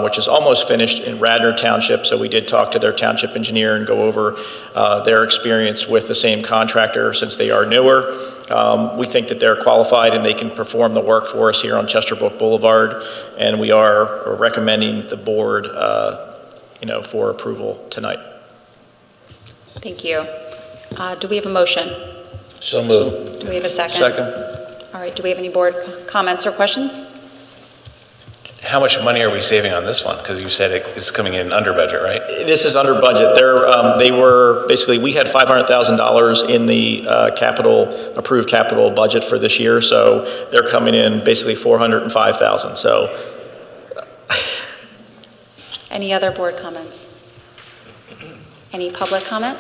which is almost finished in Radnor Township. So we did talk to their township engineer and go over their experience with the same contractor since they are newer. We think that they're qualified and they can perform the work for us here on Chesterbrook Boulevard. And we are recommending the board for approval tonight. Thank you. Do we have a motion? So moved. Do we have a second? Second. All right, do we have any board comments or questions? How much money are we saving on this one? Because you said it's coming in under budget, right? This is under budget. We had $500,000 in the approved capital budget for this year, so they're coming in basically $405,000. So. Any other board comments? Any public comment?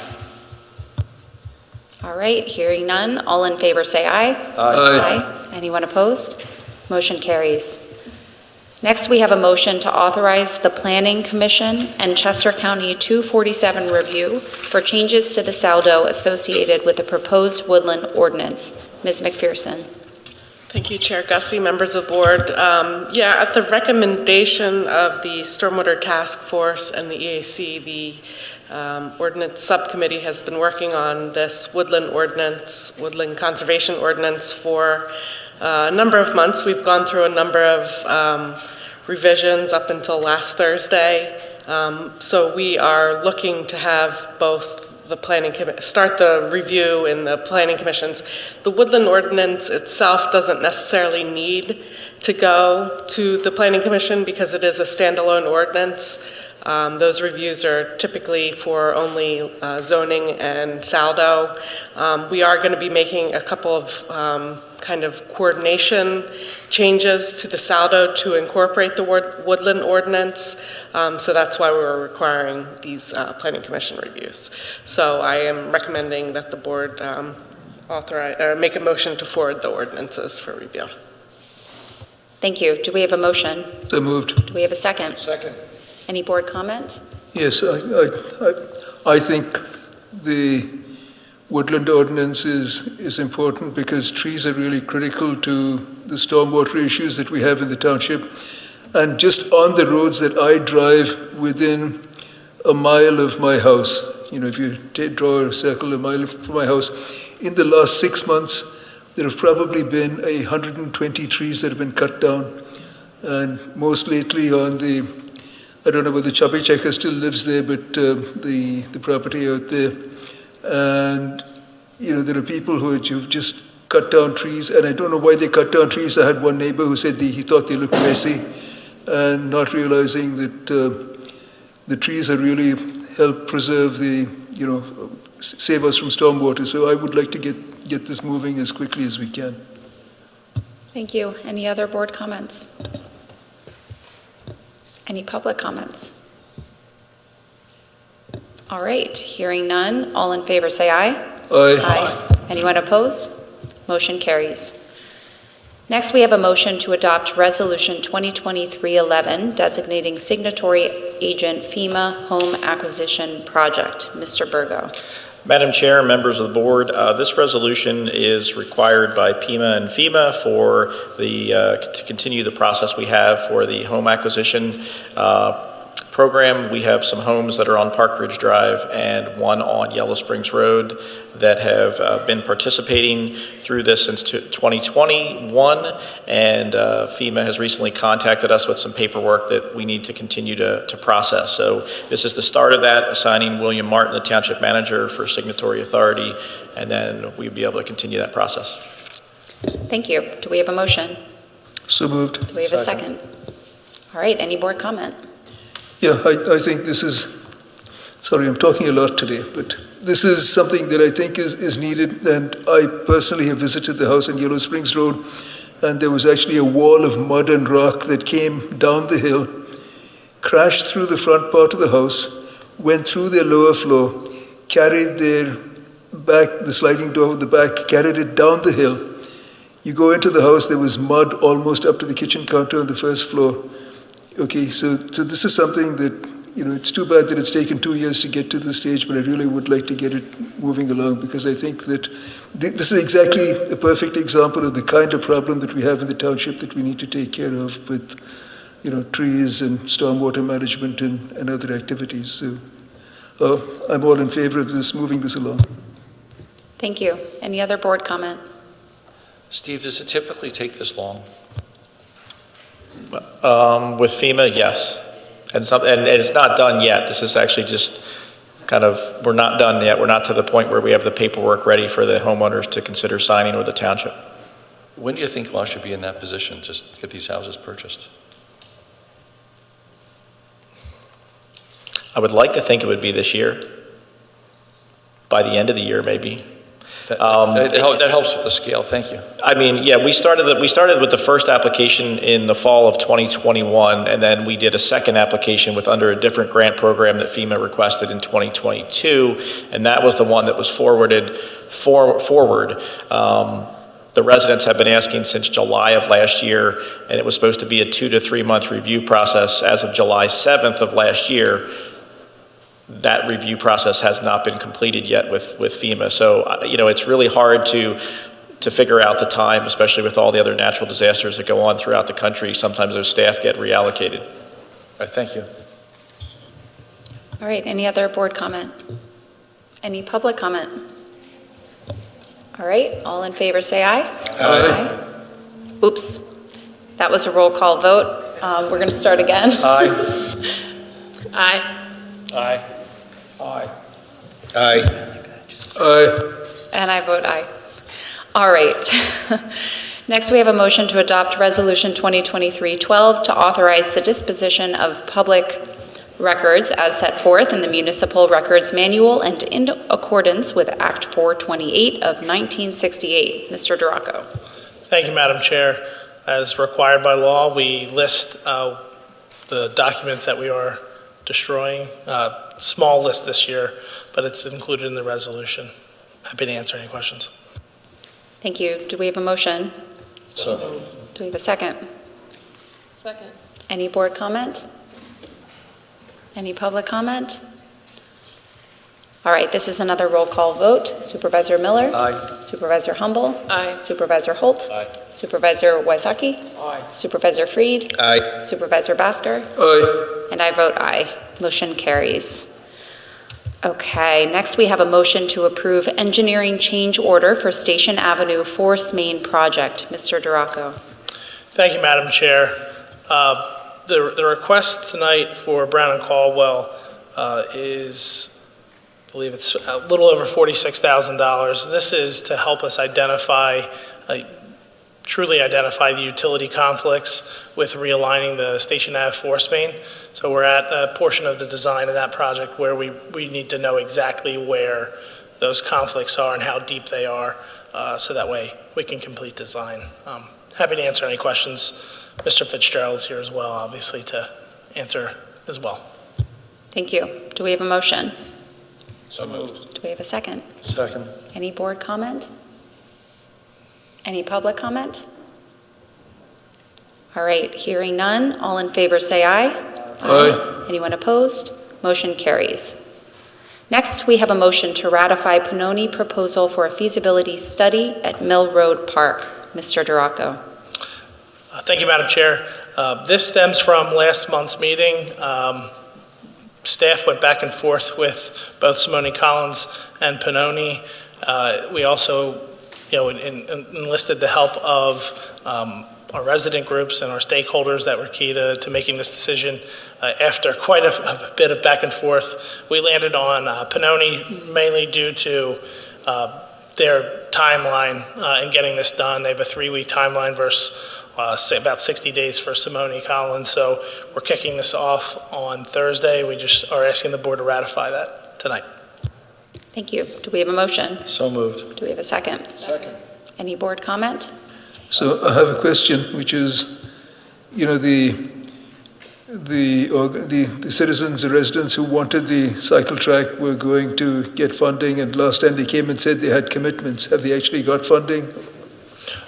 All right, hearing none. All in favor say aye. Aye. Anyone opposed? Motion carries. Next, we have a motion to authorize the Planning Commission and Chester County 247 review for changes to the saldo associated with the proposed woodland ordinance. Ms. McPherson. Thank you, Chair Gussie, members of the board. At the recommendation of the Stormwater Task Force and the EAC, the Ordinance Subcommittee has been working on this woodland conservation ordinance for a number of months. We've gone through a number of revisions up until last Thursday. So we are looking to have both start the review in the planning commissions. The woodland ordinance itself doesn't necessarily need to go to the planning commission because it is a standalone ordinance. Those reviews are typically for only zoning and saldo. We are going to be making a couple of kind of coordination changes to the saldo to incorporate the woodland ordinance. So that's why we're requiring these planning commission reviews. So I am recommending that the board make a motion to forward the ordinances for review. Thank you. Do we have a motion? So moved. Do we have a second? Second. Any board comment? Yes, I think the woodland ordinance is important because trees are really critical to the stormwater issues that we have in the township. And just on the roads that I drive within a mile of my house, if you draw a circle a mile from my house, in the last 6 months, there have probably been 120 trees that have been cut down. And most lately on I don't know whether Choppy Checker still lives there, but the property out there. And, there are people who've just cut down trees, and I don't know why they cut down trees. I had one neighbor who said he thought they looked messy, and not realizing that the trees are really help preserve save us from stormwater. So I would like to get this moving as quickly as we can. Thank you. Any other board comments? Any public comments? All right, hearing none. All in favor say aye. Aye. Anyone opposed? Motion carries. Next, we have a motion to adopt Resolution 2023-11 designating signatory agent FEMA Home Acquisition Project. Mr. Burgo. Madam Chair, members of the board, this resolution is required by PEMA and FEMA for to continue the process we have for the home acquisition program. We have some homes that are on Park Ridge Drive and one on Yellow Springs Road that have been participating through this since 2021, and FEMA has recently contacted us with some paperwork that we need to continue to process. So this is the start of that, assigning William Martin, the township manager, for signatory authority, and then we'll be able to continue that process. Thank you. Do we have a motion? So moved. Do we have a second? All right, any board comment? Yeah, I think this is, sorry, I'm talking a lot today, but this is something that I think is needed, and I personally have visited the house on Yellow Springs Road, and there was actually a wall of mud and rock that came down the hill, crashed through the front part of the house, went through their lower floor, carried their back, the sliding door of the back, carried it down the hill. You go into the house, there was mud almost up to the kitchen counter on the first floor. Okay, so this is something that, it's too bad that it's taken 2 years to get to this stage, but I really would like to get it moving along, because I think that this is exactly a perfect example of the kind of problem that we have in the township that we need to take care of with, trees and stormwater management and other activities. So I'm all in favor of this, moving this along. Thank you. Any other board comment? Steve, does it typically take this long? With FEMA, yes. And it's not done yet. This is actually just we're not done yet. We're not to the point where we have the paperwork ready for the homeowners to consider signing with the township. When do you think law should be in that position to get these houses purchased? I would like to think it would be this year, by the end of the year, maybe. That helps with the scale, thank you. I mean, yeah, we started with the first application in the fall of 2021, and then we did a second application under a different grant program that FEMA requested in 2022, and that was the one that was forward. The residents have been asking since July of last year, and it was supposed to be a 2 to 3 month review process as of July 7th of last year. That review process has not been completed yet with FEMA. So, it's really hard to figure out the time, especially with all the other natural disasters that go on throughout the country. Sometimes those staff get reallocated. All right, thank you. All right, any other board comment? Any public comment? All right, all in favor say aye. Aye. Oops, that was a roll call vote. We're going to start again. Aye. Aye. Aye. Aye. Aye. Aye. And I vote aye. All right. Next, we have a motion to adopt Resolution 2023-12 to authorize the disposition of public records as set forth in the Municipal Records Manual and in accordance with Act 428 of 1968. Mr. Duraco. Thank you, Madam Chair. As required by law, we list the documents that we are destroying. Small list this year, but it's included in the resolution. Happy to answer any questions. Thank you. Do we have a motion? So. Do we have a second? Second. Any board comment? Any public comment? All right, this is another roll call vote. Supervisor Miller? Aye. Supervisor Humble? Aye. Supervisor Holt? Aye. Supervisor Wysocki? Aye. Supervisor Freed? Aye. Supervisor Basker? Aye. And I vote aye. Motion carries. Okay, next we have a motion to approve engineering change order for Station Avenue Force Main project. Mr. Duraco. Thank you, Madam Chair. The request tonight for Brown and Caldwell is, I believe it's a little over $46,000. This is to help us truly identify the utility conflicts with realigning the Station Ave Force Main. So we're at a portion of the design of that project where we need to know exactly where those conflicts are and how deep they are, so that way we can complete design. Happy to answer any questions. Mr. Fitzgerald's here as well, obviously, to answer as well. Thank you. Do we have a motion? So moved. Do we have a second? Second. Any board comment? Any public comment? All right, hearing none. All in favor say aye. Aye. Anyone opposed? Motion carries. Next, we have a motion to ratify Pannoni proposal for a feasibility study at Mill Road Park. Mr. Duraco. Thank you, Madam Chair. This stems from last month's meeting. Staff went back and forth with both Simone Collins and Pannoni. We also, enlisted the help of our resident groups and our stakeholders that were key to making this decision. After quite a bit of back and forth, we landed on Pannoni mainly due to their timeline in getting this done. They have a 3-week timeline versus about 60 days for Simone Collins. So we're kicking this off on Thursday. We just are asking the board to ratify that tonight. Thank you. Do we have a motion? So moved. Do we have a second? Second. Any board comment? So I have a question, which is, you know, the citizens, the residents who wanted the cycle track were going to get funding, and last time they came and said they had commitments. Have they actually got funding?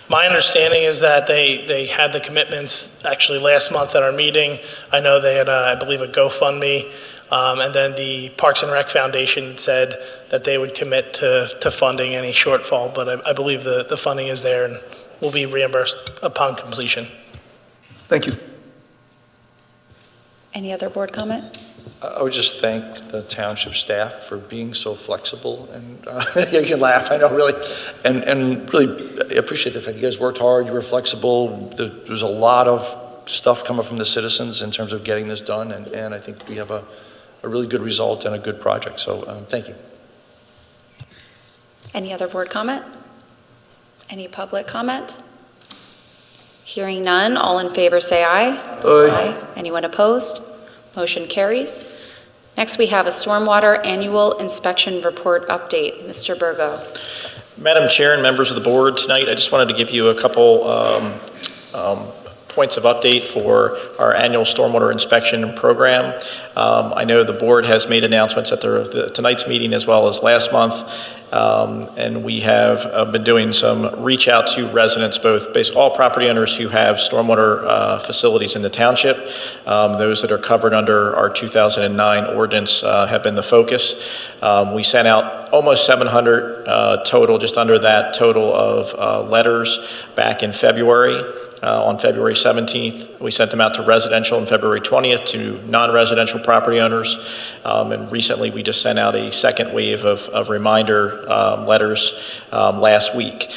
My understanding is that they had the commitments actually last month at our meeting. I know they had, I believe, a GoFundMe, and then the Parks and Rec Foundation said that they would commit to funding any shortfall, but I believe the funding is there and will be reimbursed upon completion. Thank you. Any other board comment? I would just thank the township staff for being so flexible, and you can laugh, I know, really, and really appreciate the fact you guys worked hard, you were flexible. There's a lot of stuff coming from the citizens in terms of getting this done, and I think we have a really good result and a good project, so thank you. Any other board comment? Any public comment? Hearing none, all in favor say aye. Aye. Anyone opposed? Motion carries. Next, we have a stormwater annual inspection report update. Mr. Burgo. Madam Chair and members of the board, tonight I just wanted to give you a couple points of update for our annual stormwater inspection program. I know the board has made announcements at tonight's meeting as well as last month, and we have been doing some reach out to residents, all property owners who have stormwater facilities in the township. Those that are covered under our 2009 ordinance have been the focus. We sent out almost 700 total, just under that total of letters back in February. On February 17th, we sent them out to residential, and February 20th to non-residential property owners. And recently, we just sent out a second wave of reminder letters last week.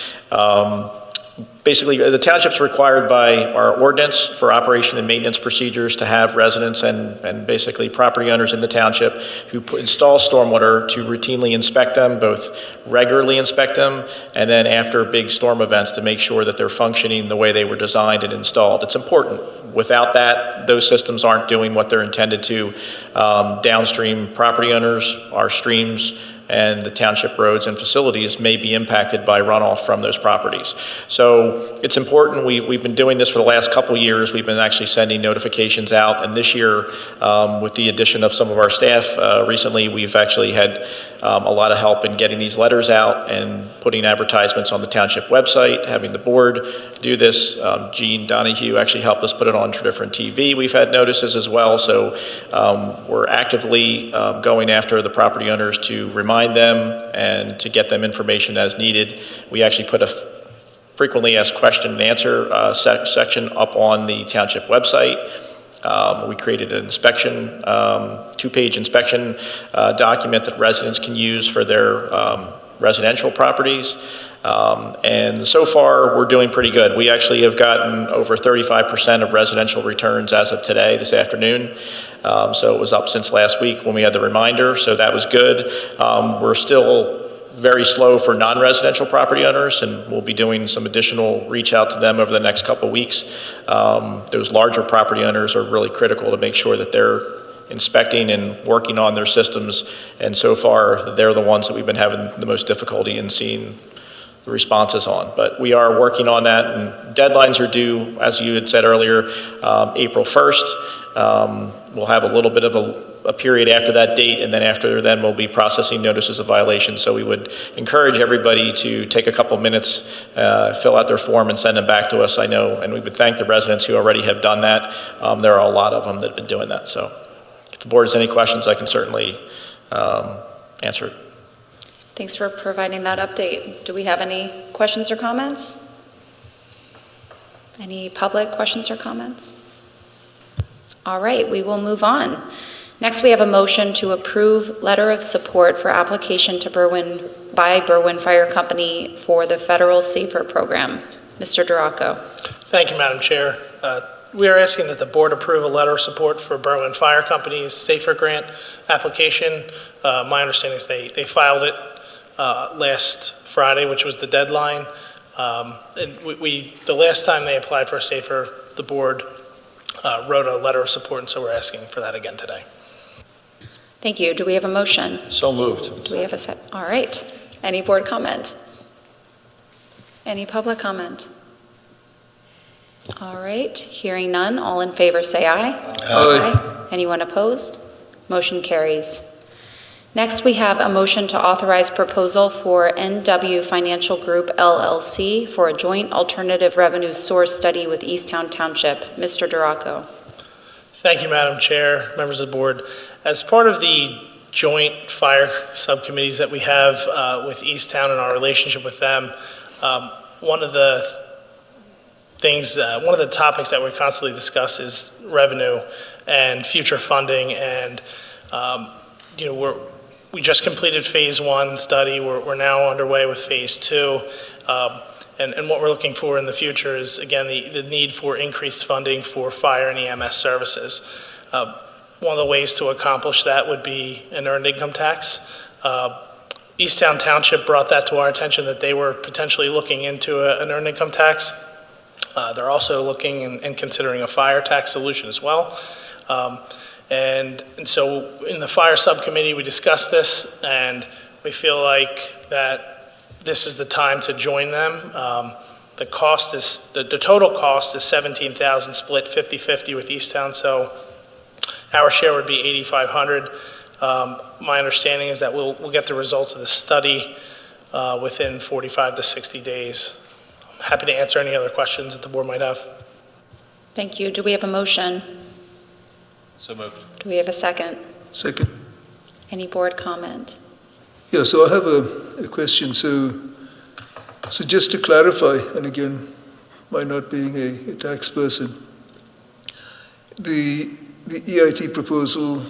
Basically, the township's required by our ordinance for operation and maintenance procedures to have residents and basically property owners in the township who install stormwater to routinely inspect them, both regularly inspect them, and then after big storm events to make sure that they're functioning the way they were designed and installed. It's important. Without that, those systems aren't doing what they're intended to. Downstream property owners, our streams, and the township roads and facilities may be impacted by runoff from those properties. So it's important. We've been doing this for the last couple of years. We've been actually sending notifications out, and this year, with the addition of some of our staff, recently we've actually had a lot of help in getting these letters out and putting advertisements on the township website, having the board do this. Gene Donahue actually helped us put it on Tredyffrin TV. We've had notices as well, so we're actively going after the property owners to remind them and to get them information as needed. We actually put a frequently asked question and answer section up on the township website. We created an inspection, two-page inspection document that residents can use for their residential properties. And so far, we're doing pretty good. We actually have gotten over 35% of residential returns as of today, this afternoon. So it was up since last week when we had the reminder, so that was good. We're still very slow for non-residential property owners, and we'll be doing some additional reach out to them over the next couple of weeks. Those larger property owners are really critical to make sure that they're inspecting and working on their systems, and so far, they're the ones that we've been having the most difficulty in seeing the responses on. But we are working on that, and deadlines are due, as you had said earlier, April 1st. We'll have a little bit of a period after that date, and then after then we'll be processing notices of violation. So we would encourage everybody to take a couple minutes, fill out their form and send them back to us. I know, and we would thank the residents who already have done that. There are a lot of them that have been doing that. So if the board has any questions, I can certainly answer it. Thanks for providing that update. Do we have any questions or comments? Any public questions or comments? All right, we will move on. Next, we have a motion to approve letter of support for application to by Berwyn Fire Company for the federal SAFER program. Mr. Duraco. Thank you, Madam Chair. We are asking that the board approve a letter of support for Berwyn Fire Company's SAFER grant application. My understanding is they filed it last Friday, which was the deadline. And the last time they applied for SAFER, the board wrote a letter of support, and so we're asking for that again today. Thank you. Do we have a motion? So moved. Do we have a set? All right. Any board comment? Any public comment? All right, hearing none, all in favor say aye. Aye. Anyone opposed? Motion carries. Next, we have a motion to authorize proposal for NW Financial Group LLC for a joint alternative revenue source study with Easttown Township. Mr. Duraco. Thank you, Madam Chair, members of the board. As part of the joint fire subcommittees that we have with Easttown and our relationship with them, one of the topics that we constantly discuss is revenue and future funding. And we just completed phase 1 study. We're now underway with phase 2. And what we're looking for in the future is, again, the need for increased funding for fire and EMS services. One of the ways to accomplish that would be an earned income tax. Easttown Township brought that to our attention, that they were potentially looking into an earned income tax. They're also looking and considering a fire tax solution as well. And so in the fire subcommittee, we discussed this, and we feel like that this is the time to join them. The total cost is $17,000, split 50-50 with Easttown, so our share would be $8,500. My understanding is that we'll get the results of the study within 45 to 60 days. I'm happy to answer any other questions that the board might have. Thank you. Do we have a motion? So moved. Do we have a second? Second. Any board comment? Yeah, so I have a question. So just to clarify, and again, my not being a tax person, the EIT proposal,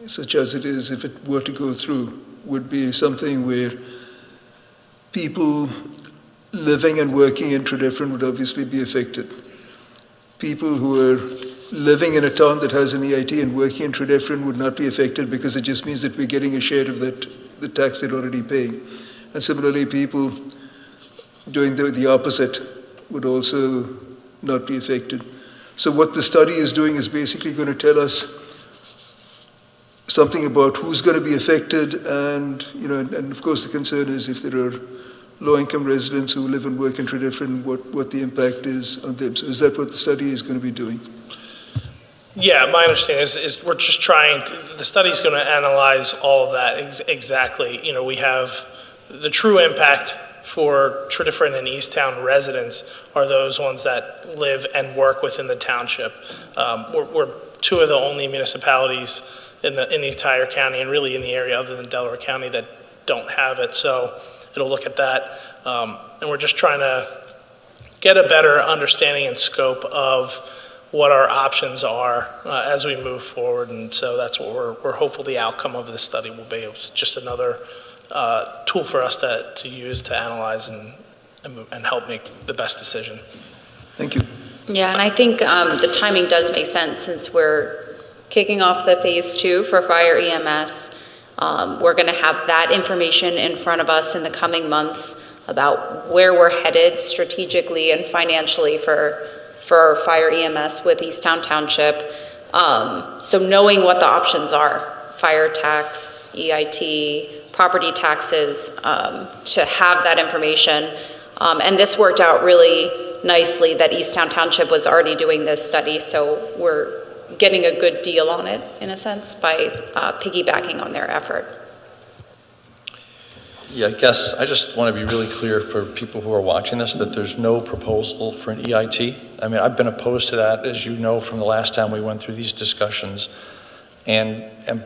such as it is, if it were to go through, would be something where people living and working in Tredyffrin would obviously be affected. People who are living in a town that has an EIT and working in Tredyffrin would not be affected, because it just means that we're getting a share of the tax they're already paying. And similarly, people doing the opposite would also not be affected. So what the study is doing is basically going to tell us something about who's going to be affected, and of course the concern is if there are low-income residents who live and work in Tredyffrin, what the impact is on them. So is that what the study is going to be doing? Yeah, my understanding is we're just the study's going to analyze all of that exactly. We have the true impact for Tredyffrin and Easttown residents are those ones that live and work within the township. We're two of the only municipalities in the entire county, and really in the area other than Delaware County, that don't have it. So it'll look at that. And we're just trying to get a better understanding and scope of what our options are as we move forward. And so that's what we're hopeful the outcome of this study will be. It's just another tool for us to use to analyze and help make the best decision. Thank you. Yeah, and I think the timing does make sense, since we're kicking off the phase 2 for fire EMS. We're going to have that information in front of us in the coming months about where we're headed strategically and financially for fire EMS with Easttown Township. So knowing what the options are, fire tax, EIT, property taxes, to have that information. And this worked out really nicely that Easttown Township was already doing this study, so we're getting a good deal on it, in a sense, by piggybacking on their effort. Yeah, I guess I just want to be really clear for people who are watching this that there's no proposal for an EIT. I mean, I've been opposed to that, as you know, from the last time we went through these discussions, and am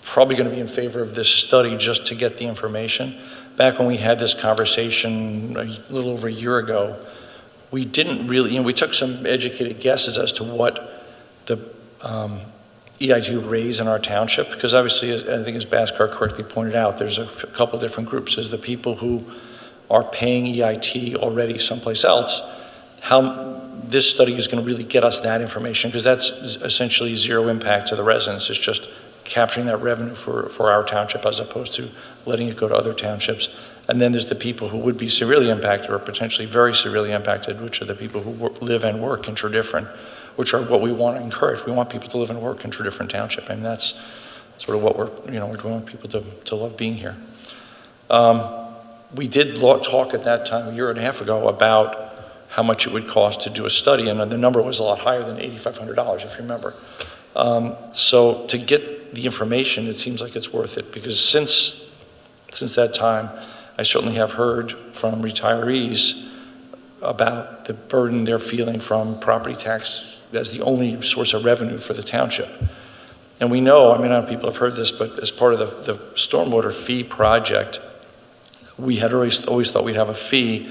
probably going to be in favor of this study just to get the information. Back when we had this conversation a little over a year ago, we didn't really, we took some educated guesses as to what the EIT would raise in our township, because obviously, I think as Bhaskar correctly pointed out, there's a couple different groups. There's the people who are paying EIT already someplace else. How this study is going to really get us that information, because that's essentially zero impact to the residents. It's just capturing that revenue for our township as opposed to letting it go to other townships. And then there's the people who would be severely impacted or potentially very severely impacted, which are the people who live and work in Tredyffrin, which are what we want to encourage. We want people to live and work in Tredyffrin Township, and that's sort of what we want people to love being here. We did talk at that time, a year and a half ago, about how much it would cost to do a study, and the number was a lot higher than $8,500, if you remember. So to get the information, it seems like it's worth it, because since that time, I certainly have heard from retirees about the burden they're feeling from property tax as the only source of revenue for the township. And we know, I mean, I don't know if people have heard this, but as part of the stormwater fee project, we had always thought we'd have a fee.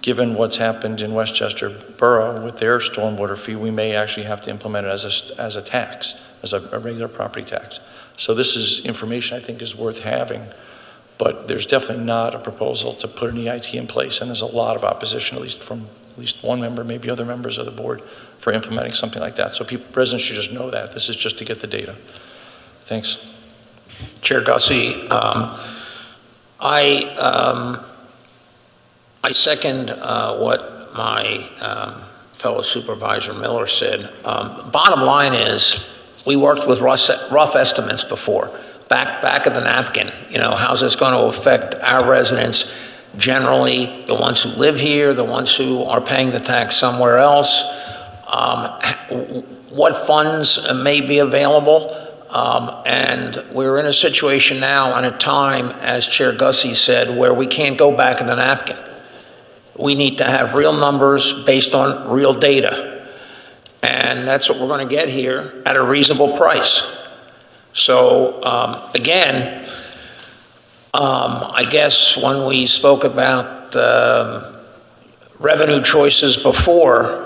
Given what's happened in Westchester Borough with their stormwater fee, we may actually have to implement it as a tax, as a regular property tax. So this is information I think is worth having, but there's definitely not a proposal to put an EIT in place, and there's a lot of opposition, at least from at least one member, maybe other members of the board, for implementing something like that. So residents should just know that. This is just to get the data. Thanks. Chair Gussie, I second what my fellow Supervisor Miller said. Bottom line is, we worked with rough estimates before, back of the napkin. You know, how's this going to affect our residents generally, the ones who live here, the ones who are paying the tax somewhere else? What funds may be available? And we're in a situation now and a time, as Chair Gussie said, where we can't go back of the napkin. We need to have real numbers based on real data. And that's what we're going to get here at a reasonable price. So again, I guess when we spoke about revenue choices before,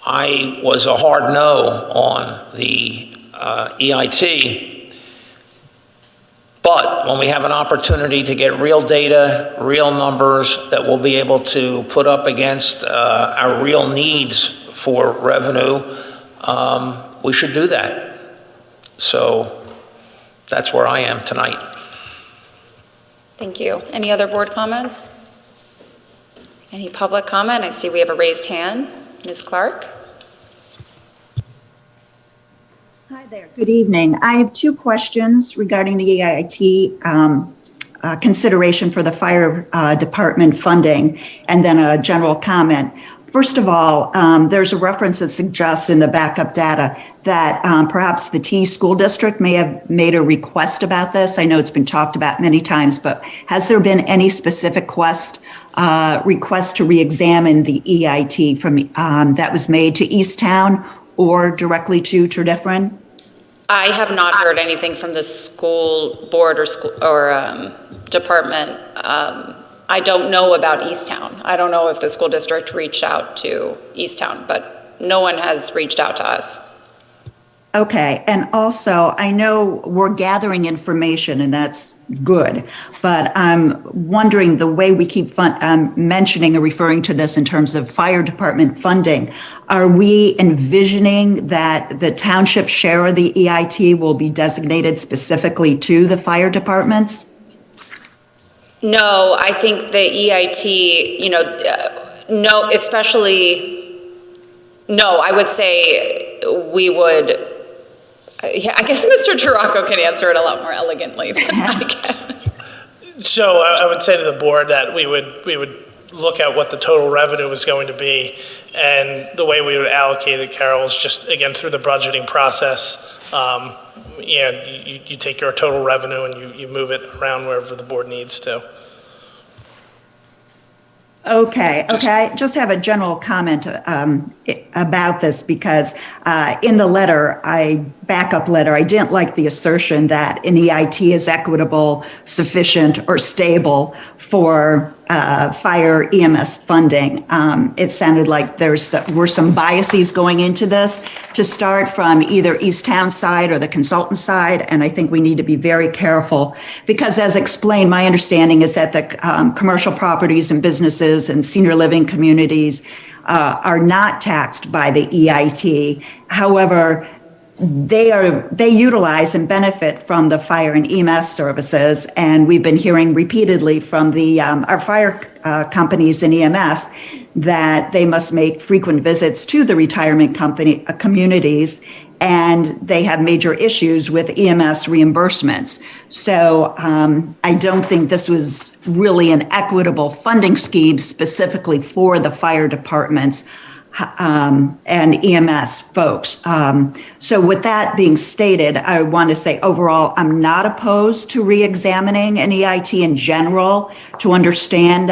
I was a hard no on the EIT. But when we have an opportunity to get real data, real numbers that we'll be able to put up against our real needs for revenue, we should do that. So that's where I am tonight. Thank you. Any other board comments? Any public comment? I see we have a raised hand. Ms. Clark? Hi there. Good evening. I have two questions regarding the EIT consideration for the fire department funding, and then a general comment. First of all, there's a reference that suggests in the backup data that perhaps the T school district may have made a request about this. I know it's been talked about many times, but has there been any specific request to re-examine the EIT from that was made to Easttown or directly to Tredyffrin? I have not heard anything from the school board or department. I don't know about Easttown. I don't know if the school district reached out to Easttown, but no one has reached out to us. Okay, and also I know we're gathering information and that's good, but I'm wondering the way we keep mentioning or referring to this in terms of fire department funding, are we envisioning that the township share of the EIT will be designated specifically to the fire departments? No, I think the EIT, no, especially, no, I would say we would, yeah, I guess Mr. Taraco can answer it a lot more elegantly than I can. So I would say to the board that we would look at what the total revenue was going to be, and the way we would allocate it, Carol, is just, again, through the budgeting process. You take your total revenue and you move it around wherever the board needs to. Okay. Just have a general comment about this because in the letter, backup letter, I didn't like the assertion that an EIT is equitable, sufficient, or stable for fire EMS funding. It sounded like there were some biases going into this to start from either Easttown side or the consultant side, and I think we need to be very careful because, as explained, my understanding is that the commercial properties and businesses and senior living communities are not taxed by the EIT. However, they utilize and benefit from the fire and EMS services, and we've been hearing repeatedly from our fire companies and EMS that they must make frequent visits to the retirement communities, and they have major issues with EMS reimbursements. So I don't think this was really an equitable funding scheme specifically for the fire departments and EMS folks. So with that being stated, I want to say overall, I'm not opposed to re-examining an EIT in general to understand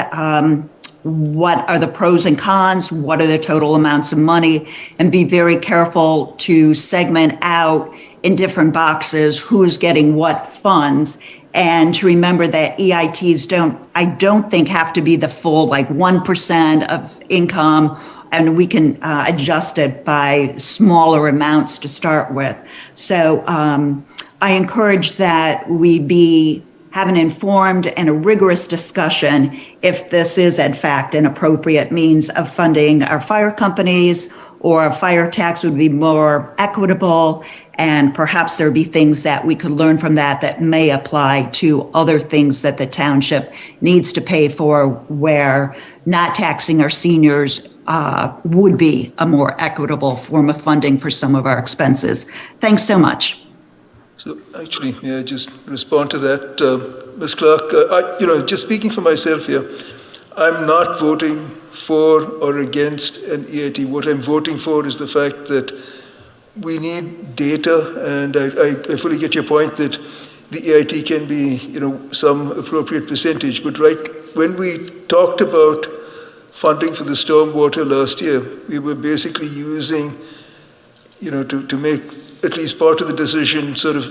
what are the pros and cons, what are the total amounts of money, and be very careful to segment out in different boxes who's getting what funds. And to remember that EITs I don't think have to be the full like 1% of income, and we can adjust it by smaller amounts to start with. So I encourage that we have an informed and a rigorous discussion if this is in fact an appropriate means of funding our fire companies, or a fire tax would be more equitable, and perhaps there'd be things that we could learn from that may apply to other things that the township needs to pay for, where not taxing our seniors would be a more equitable form of funding for some of our expenses. Thanks so much. So actually, may I just respond to that, Ms. Clark? Just speaking for myself here, I'm not voting for or against an EIT. What I'm voting for is the fact that we need data, and I fully get your point that the EIT can be, some appropriate percentage. But when we talked about funding for the stormwater last year, we were basically using, to make at least part of the decision sort of,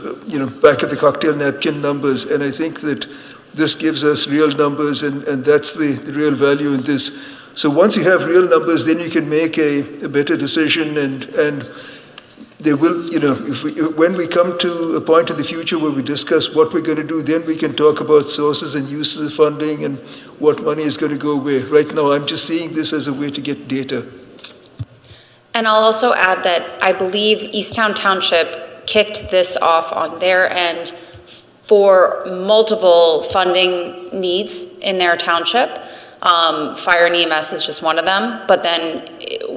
back at the cocktail napkin numbers. And I think that this gives us real numbers, and that's the real value in this. So once you have real numbers, then you can make a better decision, and they will, when we come to a point in the future where we discuss what we're going to do, then we can talk about sources and uses of funding and what money is going to go where. Right now, I'm just seeing this as a way to get data. And I'll also add that I believe Easttown Township kicked this off on their end for multiple funding needs in their township. Fire and EMS is just one of them, but then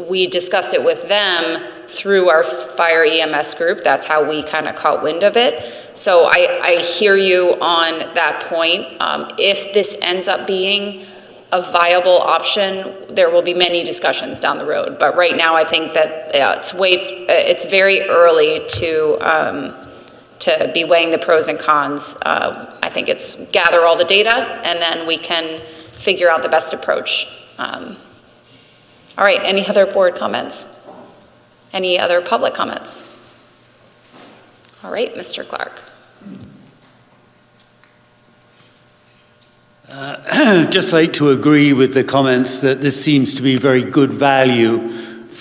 we discussed it with them through our fire EMS group. That's how we kind of caught wind of it. So I hear you on that point. If this ends up being a viable option, there will be many discussions down the road. But right now, I think that it's very early to be weighing the pros and cons. I think it's gather all the data, and then we can figure out the best approach. All right, any other board comments? Any other public comments? All right, Mr. Clark. Just like to agree with the comments that this seems to be very good value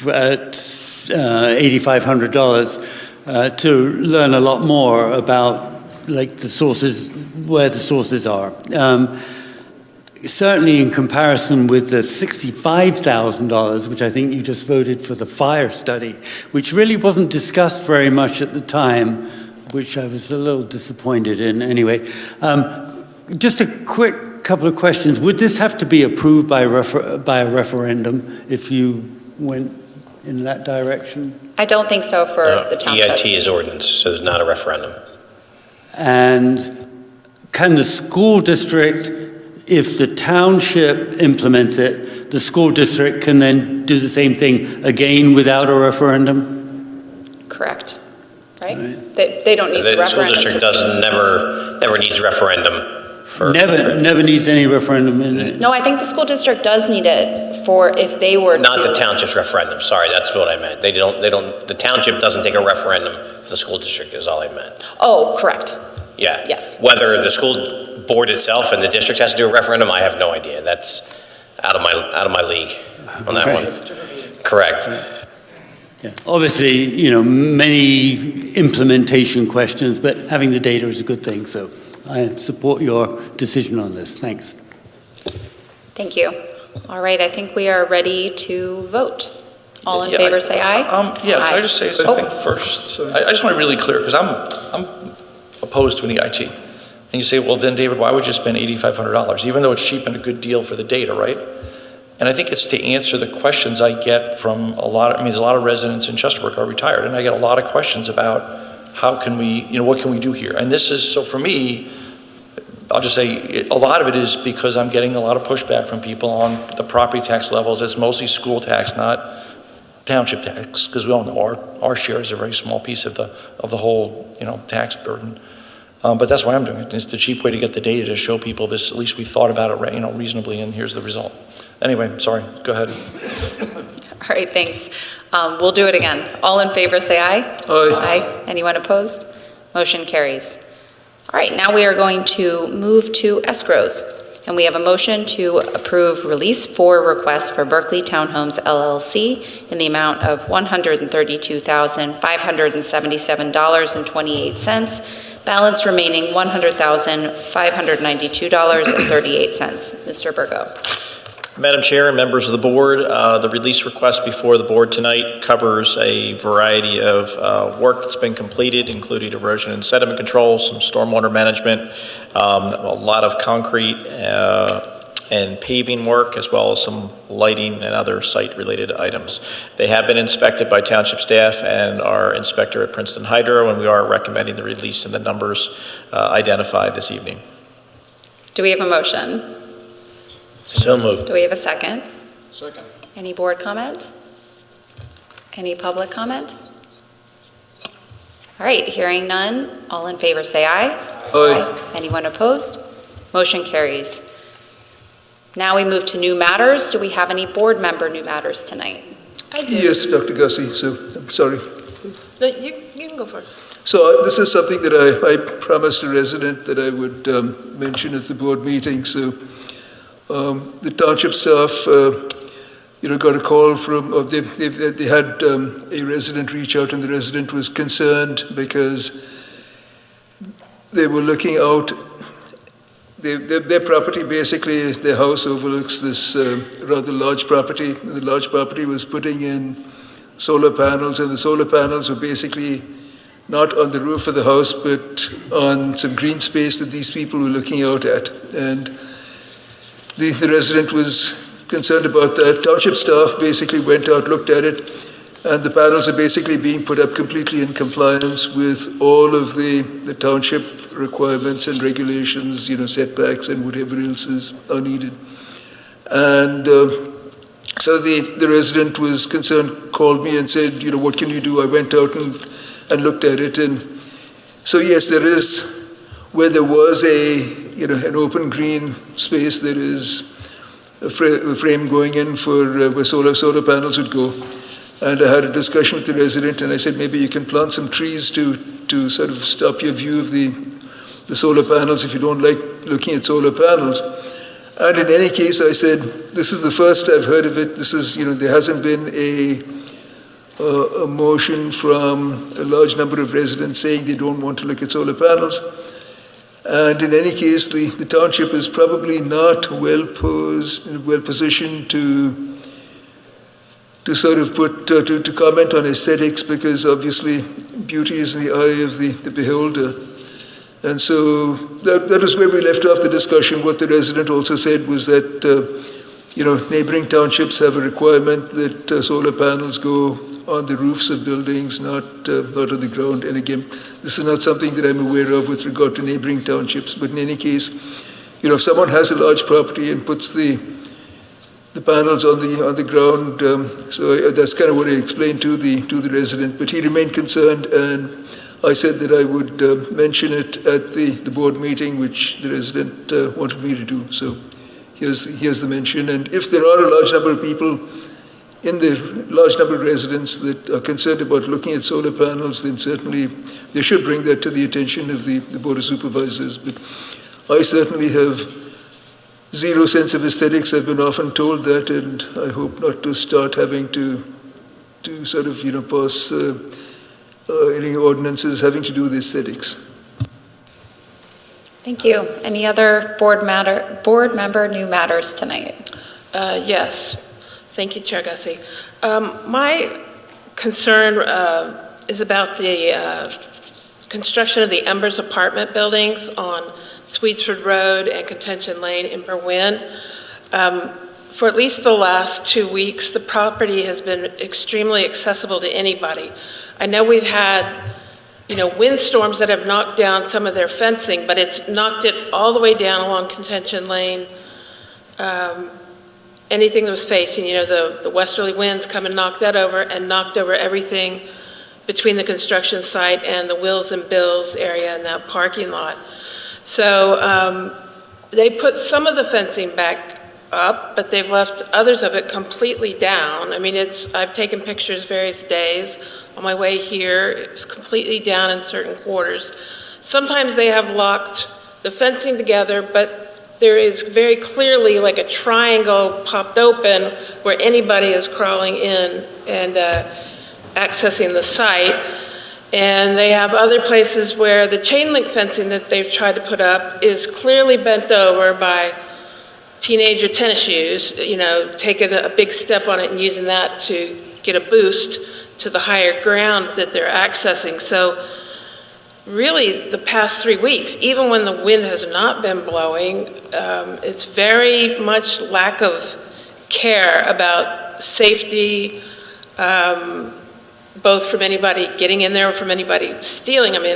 at $8,500 to learn a lot more about like the sources, where the sources are. Certainly in comparison with the $65,000, which I think you just voted for the fire study, which really wasn't discussed very much at the time, which I was a little disappointed in anyway. Just a quick couple of questions. Would this have to be approved by a referendum if you went in that direction? I don't think so for the township. EIT is ordinance, so there's not a referendum. And can the school district, if the township implements it, the school district can then do the same thing again without a referendum? Correct. Right? They don't need the school district never needs referendum. Never needs any referendum in it. No, I think the school district does need it for if they were not the township's referendum. Sorry, that's what I meant. They don't. The township doesn't take a referendum for the school district. Is all I meant. Oh, correct. Yeah. Yes. Whether the school board itself and the district has to do a referendum, I have no idea. That's out of my league on that one. Correct. Yeah. Obviously, many implementation questions, but having the data is a good thing. So I support your decision on this. Thanks. Thank you. All right, I think we are ready to vote. All in favor, say aye. Aye. Can I just say something first? I just want to be really clear, because I'm opposed to an EIT. And you say, well, then, David, why would you spend $8,500? Even though it's cheap and a good deal for the data, right? And I think it's to answer the questions I get from there's a lot of residents in Chesterburg are retired, and I get a lot of questions about how can we, what can we do here? And this is, so for me, I'll just say, a lot of it is because I'm getting a lot of pushback from people on the property tax levels. It's mostly school tax, not township tax, because we all know our share is a very small piece of the whole, tax burden. But that's why I'm doing it. It's the cheap way to get the data to show people this. At least we thought about it, reasonably, and here's the result. Anyway, sorry. Go ahead. All right, thanks. We'll do it again. All in favor, say aye. Aye. Aye. Anyone opposed? Motion carries. All right, now we are going to move to escrows. And we have a motion to approve release 4 requests for Berkeley Townhomes LLC in the amount of $132,577.28. Balance remaining $100,592.38. Mr. Burgo. Madam Chair and members of the board, the release request before the board tonight covers a variety of work that's been completed, including erosion and sediment control, some stormwater management, a lot of concrete and paving work, as well as some lighting and other site-related items. They have been inspected by township staff and our inspector at Princeton Hydro, and we are recommending the release in the numbers identified this evening. Do we have a motion? So moved. Do we have a second? Second. Any board comment? Any public comment? All right, hearing none. All in favor say aye. Aye. Anyone opposed? Motion carries. Now we move to new matters. Do we have any board member new matters tonight? I do. Yes, Dr. Gussie, so I'm sorry. No, you can go first. So this is something that I promised a resident that I would mention at the board meeting. So the township staff, got a call from, they had a resident reach out, and the resident was concerned because they were looking out. Their property, basically, their house overlooks this rather large property. The large property was putting in solar panels, and the solar panels were basically not on the roof of the house, but on some green space that these people were looking out at. And the resident was concerned about that. Township staff basically went out, looked at it, and the panels are basically being put up completely in compliance with all of the township requirements and regulations, setbacks and whatever else are needed. And so the resident was concerned, called me and said, what can you do? I went out and looked at it. And so yes, there is, where there was an open green space, there is a frame going in for where solar panels would go. And I had a discussion with the resident, and I said, maybe you can plant some trees to sort of stop your view of the solar panels if you don't like looking at solar panels. And in any case, I said, this is the first I've heard of it. This is, there hasn't been a motion from a large number of residents saying they don't want to look at solar panels. And in any case, the township is probably not well positioned to sort of to comment on aesthetics, because obviously beauty is in the eye of the beholder. And so that is where we left off the discussion. What the resident also said was that, neighboring townships have a requirement that solar panels go on the roofs of buildings, not on the ground. And again, this is not something that I'm aware of with regard to neighboring townships. But in any case, if someone has a large property and puts the panels on the ground, so that's kind of what I explained to the resident. But he remained concerned, and I said that I would mention it at the board meeting, which the resident wanted me to do. So here's the mention. And if there are a large number of people in the large number of residents that are concerned about looking at solar panels, then certainly they should bring that to the attention of the Board of Supervisors. But I certainly have zero sense of aesthetics. I've been often told that, and I hope not to start having to sort of, pass any ordinances having to do with aesthetics. Thank you. Any other board member new matters tonight? Yes. Thank you, Chair Gussie. My concern is about the construction of the Embers apartment buildings on Sweetsford Road and Contention Lane in Berwyn. For at least the last 2 weeks, the property has been extremely accessible to anybody. I know we've had, windstorms that have knocked down some of their fencing, but it's knocked it all the way down along Contention Lane. Anything that was facing, the westerly winds come and knock that over, and knocked over everything between the construction site and the Wills and Bills area in that parking lot. So they put some of the fencing back up, but they've left others of it completely down. I mean, I've taken pictures various days. On my way here, it was completely down in certain quarters. Sometimes they have locked the fencing together, but there is very clearly like a triangle popped open where anybody is crawling in and accessing the site. And they have other places where the chain link fencing that they've tried to put up is clearly bent over by teenager tennis shoes, taking a big step on it and using that to get a boost to the higher ground that they're accessing. So really the past 3 weeks, even when the wind has not been blowing, it's very much lack of care about safety, both from anybody getting in there or from anybody stealing. I mean,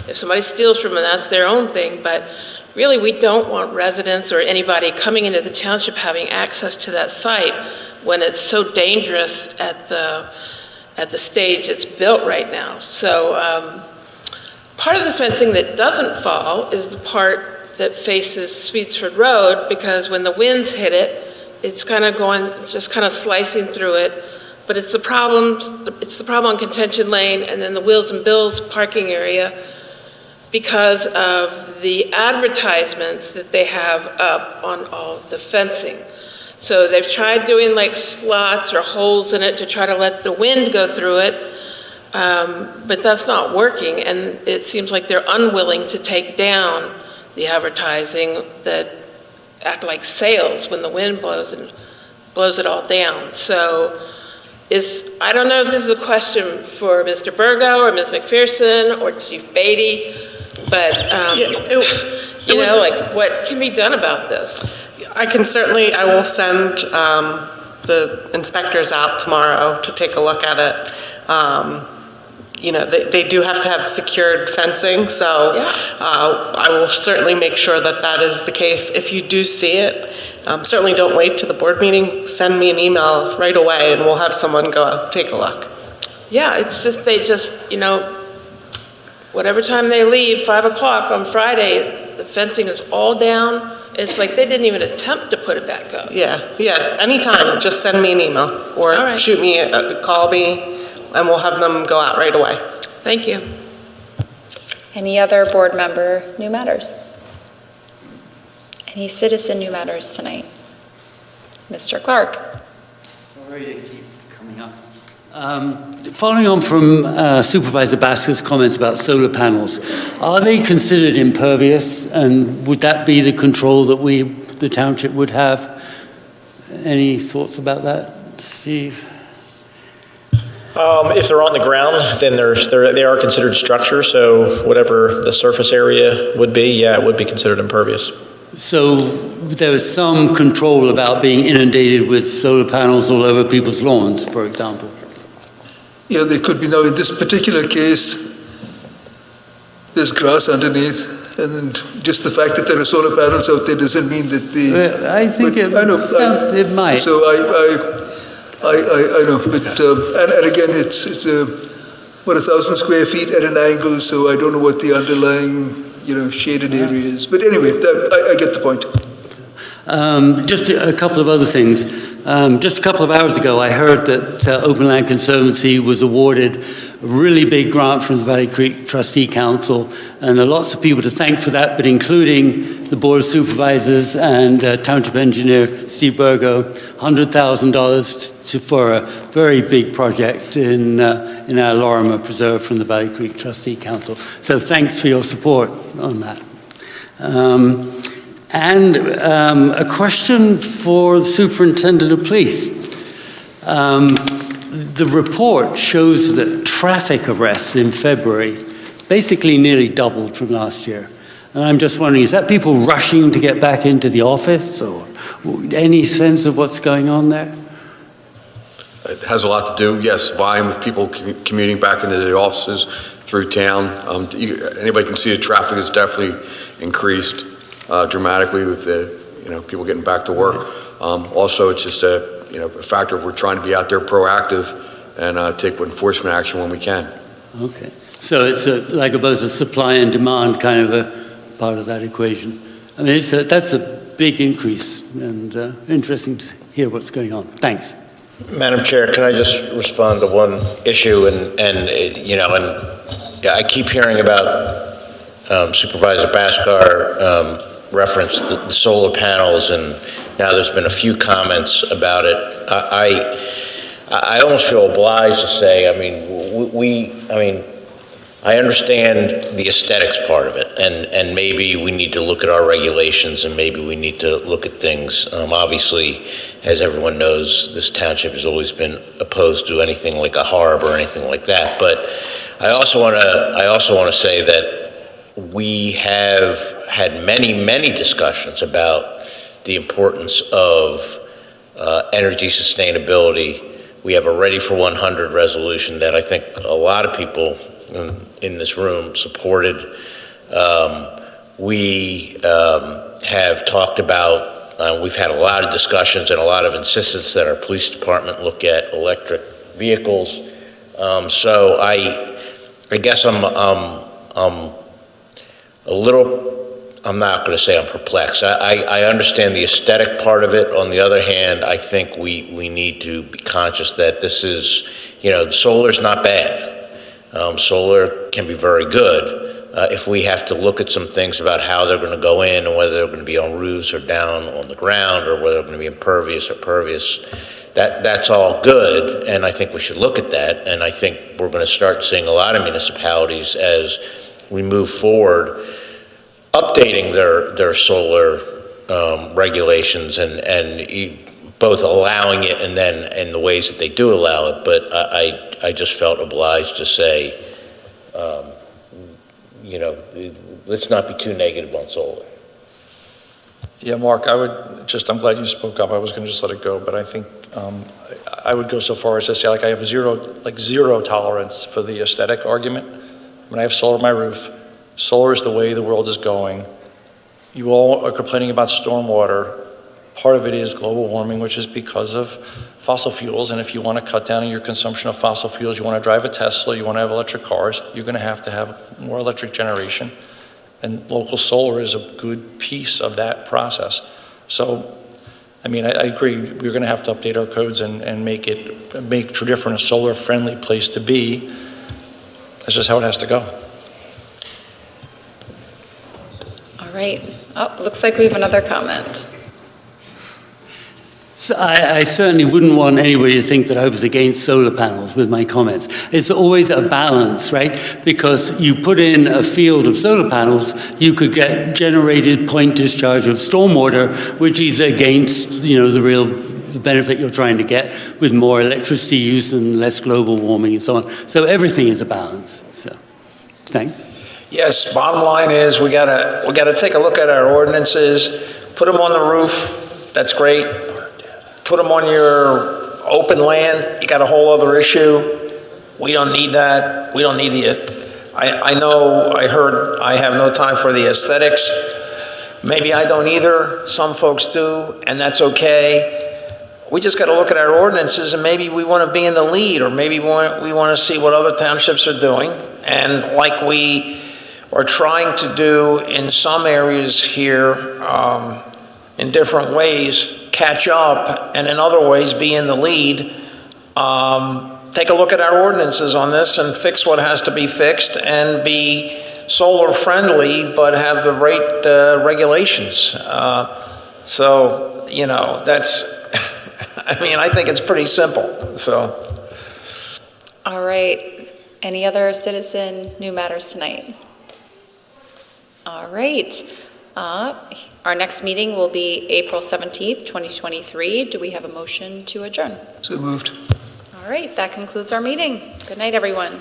if somebody steals from them, that's their own thing, but really we don't want residents or anybody coming into the township having access to that site when it's so dangerous at the stage it's built right now. So part of the fencing that doesn't fall is the part that faces Sweetsford Road, because when the winds hit it, it's kind of slicing through it. But it's the problem on Contention Lane and then the Wills and Bills parking area because of the advertisements that they have up on all of the fencing. So they've tried doing like slots or holes in it to try to let the wind go through it, but that's not working, and it seems like they're unwilling to take down the advertising that act like sails when the wind blows and blows it all down. So I don't know if this is a question for Mr. Burgo or Ms. McPherson or Chief Beatty, but what can be done about this? I will send the inspectors out tomorrow to take a look at it. They do have to have secured fencing, so I will certainly make sure that is the case. If you do see it, certainly don't wait to the board meeting. Send me an email right away and we'll have someone go out and take a look. Yeah, it's just, whatever time they leave, 5 o'clock on Friday, the fencing is all down. It's like they didn't even attempt to put it back up. Yeah, anytime, just send me an email or shoot me, call me, and we'll have them go out right away. Thank you. Any other board member new matters? Any citizen new matters tonight? Mr. Clark. Sorry to keep coming up. Following on from Supervisor Basker's comments about solar panels, are they considered impervious, and would that be the control that the township would have? Any thoughts about that, Steve? If they're on the ground, then they are considered structure, so whatever the surface area would be, it would be considered impervious. So there is some control about being inundated with solar panels all over people's lawns, for example? Yeah, they could be. Now, in this particular case, there's grass underneath, and just the fact that there are solar panels out there doesn't mean that I think it might. So I know, but and again, it's 1,000 square feet at an angle, so I don't know what the underlying shaded area is. But anyway, I get the point. Just a couple of other things. Just a couple of hours ago, I heard that Open Land Conservancy was awarded a really big grant from the Valley Creek Trustee Council, and there are lots of people to thank for that, but including the Board of Supervisors and Township Engineer Steve Burgo, $100,000 for a very big project in our Lorimer Preserve from the Valley Creek Trustee Council. So thanks for your support on that. And a question for the Superintendent of Police. The report shows that traffic arrests in February basically nearly doubled from last year. And I'm just wondering, is that people rushing to get back into the office, or any sense of what's going on there? It has a lot to do, yes, volume of people commuting back into the offices through town. Anybody can see the traffic has definitely increased dramatically with the, people getting back to work. Also, it's just a factor of we're trying to be out there proactive and take enforcement action when we can. Okay, so it's like both a supply and demand kind of a part of that equation. I mean, that's a big increase, and interesting to hear what's going on. Thanks. Madam Chair, can I just respond to one issue? And I keep hearing about Supervisor Bhaskar referenced the solar panels, and now there's been a few comments about it. I almost feel obliged to say, I understand the aesthetics part of it, and maybe we need to look at our regulations, and maybe we need to look at things. Obviously, as everyone knows, this township has always been opposed to anything like a harb or anything like that. But I also want to say that we have had many discussions about the importance of energy sustainable. We have a Ready for 100 resolution that I think a lot of people in this room supported. We have talked about, we've had a lot of discussions and a lot of insistence that our police department look at electric vehicles. So I guess I'm a little, I'm not going to say I'm perplexed. I understand the aesthetic part of it. On the other hand, I think we need to be conscious that this is, solar's not bad. Solar can be very good. If we have to look at some things about how they're going to go in and whether they're going to be on roofs or down on the ground or whether they're going to be impervious or pervious, that's all good, and I think we should look at that. And I think we're going to start seeing a lot of municipalities as we move forward updating their solar regulations and both allowing it and then in the ways that they do allow it. But I just felt obliged to say, let's not be too negative on solar. Yeah, Mark, I'm glad you spoke up. I was going to just let it go, but I think I would go so far as to say, I have zero tolerance for the aesthetic argument. When I have solar on my roof, solar is the way the world is going. You all are complaining about stormwater. Part of it is global warming, which is because of fossil fuels. And if you want to cut down on your consumption of fossil fuels, you want to drive a Tesla, you want to have electric cars, you're going to have more electric generation. And local solar is a good piece of that process. So, I agree, we're going to have to update our codes and make Tredyffrin a solar-friendly place to be. That's just how it has to go. All right. Oh, looks like we have another comment. So I certainly wouldn't want anybody to think that I was against solar panels with my comments. It's always a balance, right? Because you put in a field of solar panels, you could get generated point discharge of stormwater, which is against, the real benefit you're trying to get with more electricity use and less global warming and so on. So everything is a balance. So, thanks. Yes, bottom line is we gotta take a look at our ordinances, put them on the roof, that's great. Put them on your open land, you got a whole other issue. We don't need that. We don't need I have no time for the aesthetics. Maybe I don't either. Some folks do, and that's okay. We just got to look at our ordinances, and maybe we want to be in the lead, or maybe we want to see what other townships are doing. And like we are trying to do in some areas here, in different ways, catch up, and in other ways be in the lead. Take a look at our ordinances on this and fix what has to be fixed and be solar friendly, but have the right regulations. That's, I think it's pretty simple, so. All right. Any other citizen new matters tonight? All right. Our next meeting will be April 17th, 2023. Do we have a motion to adjourn? So moved. All right, that concludes our meeting. Good night, everyone.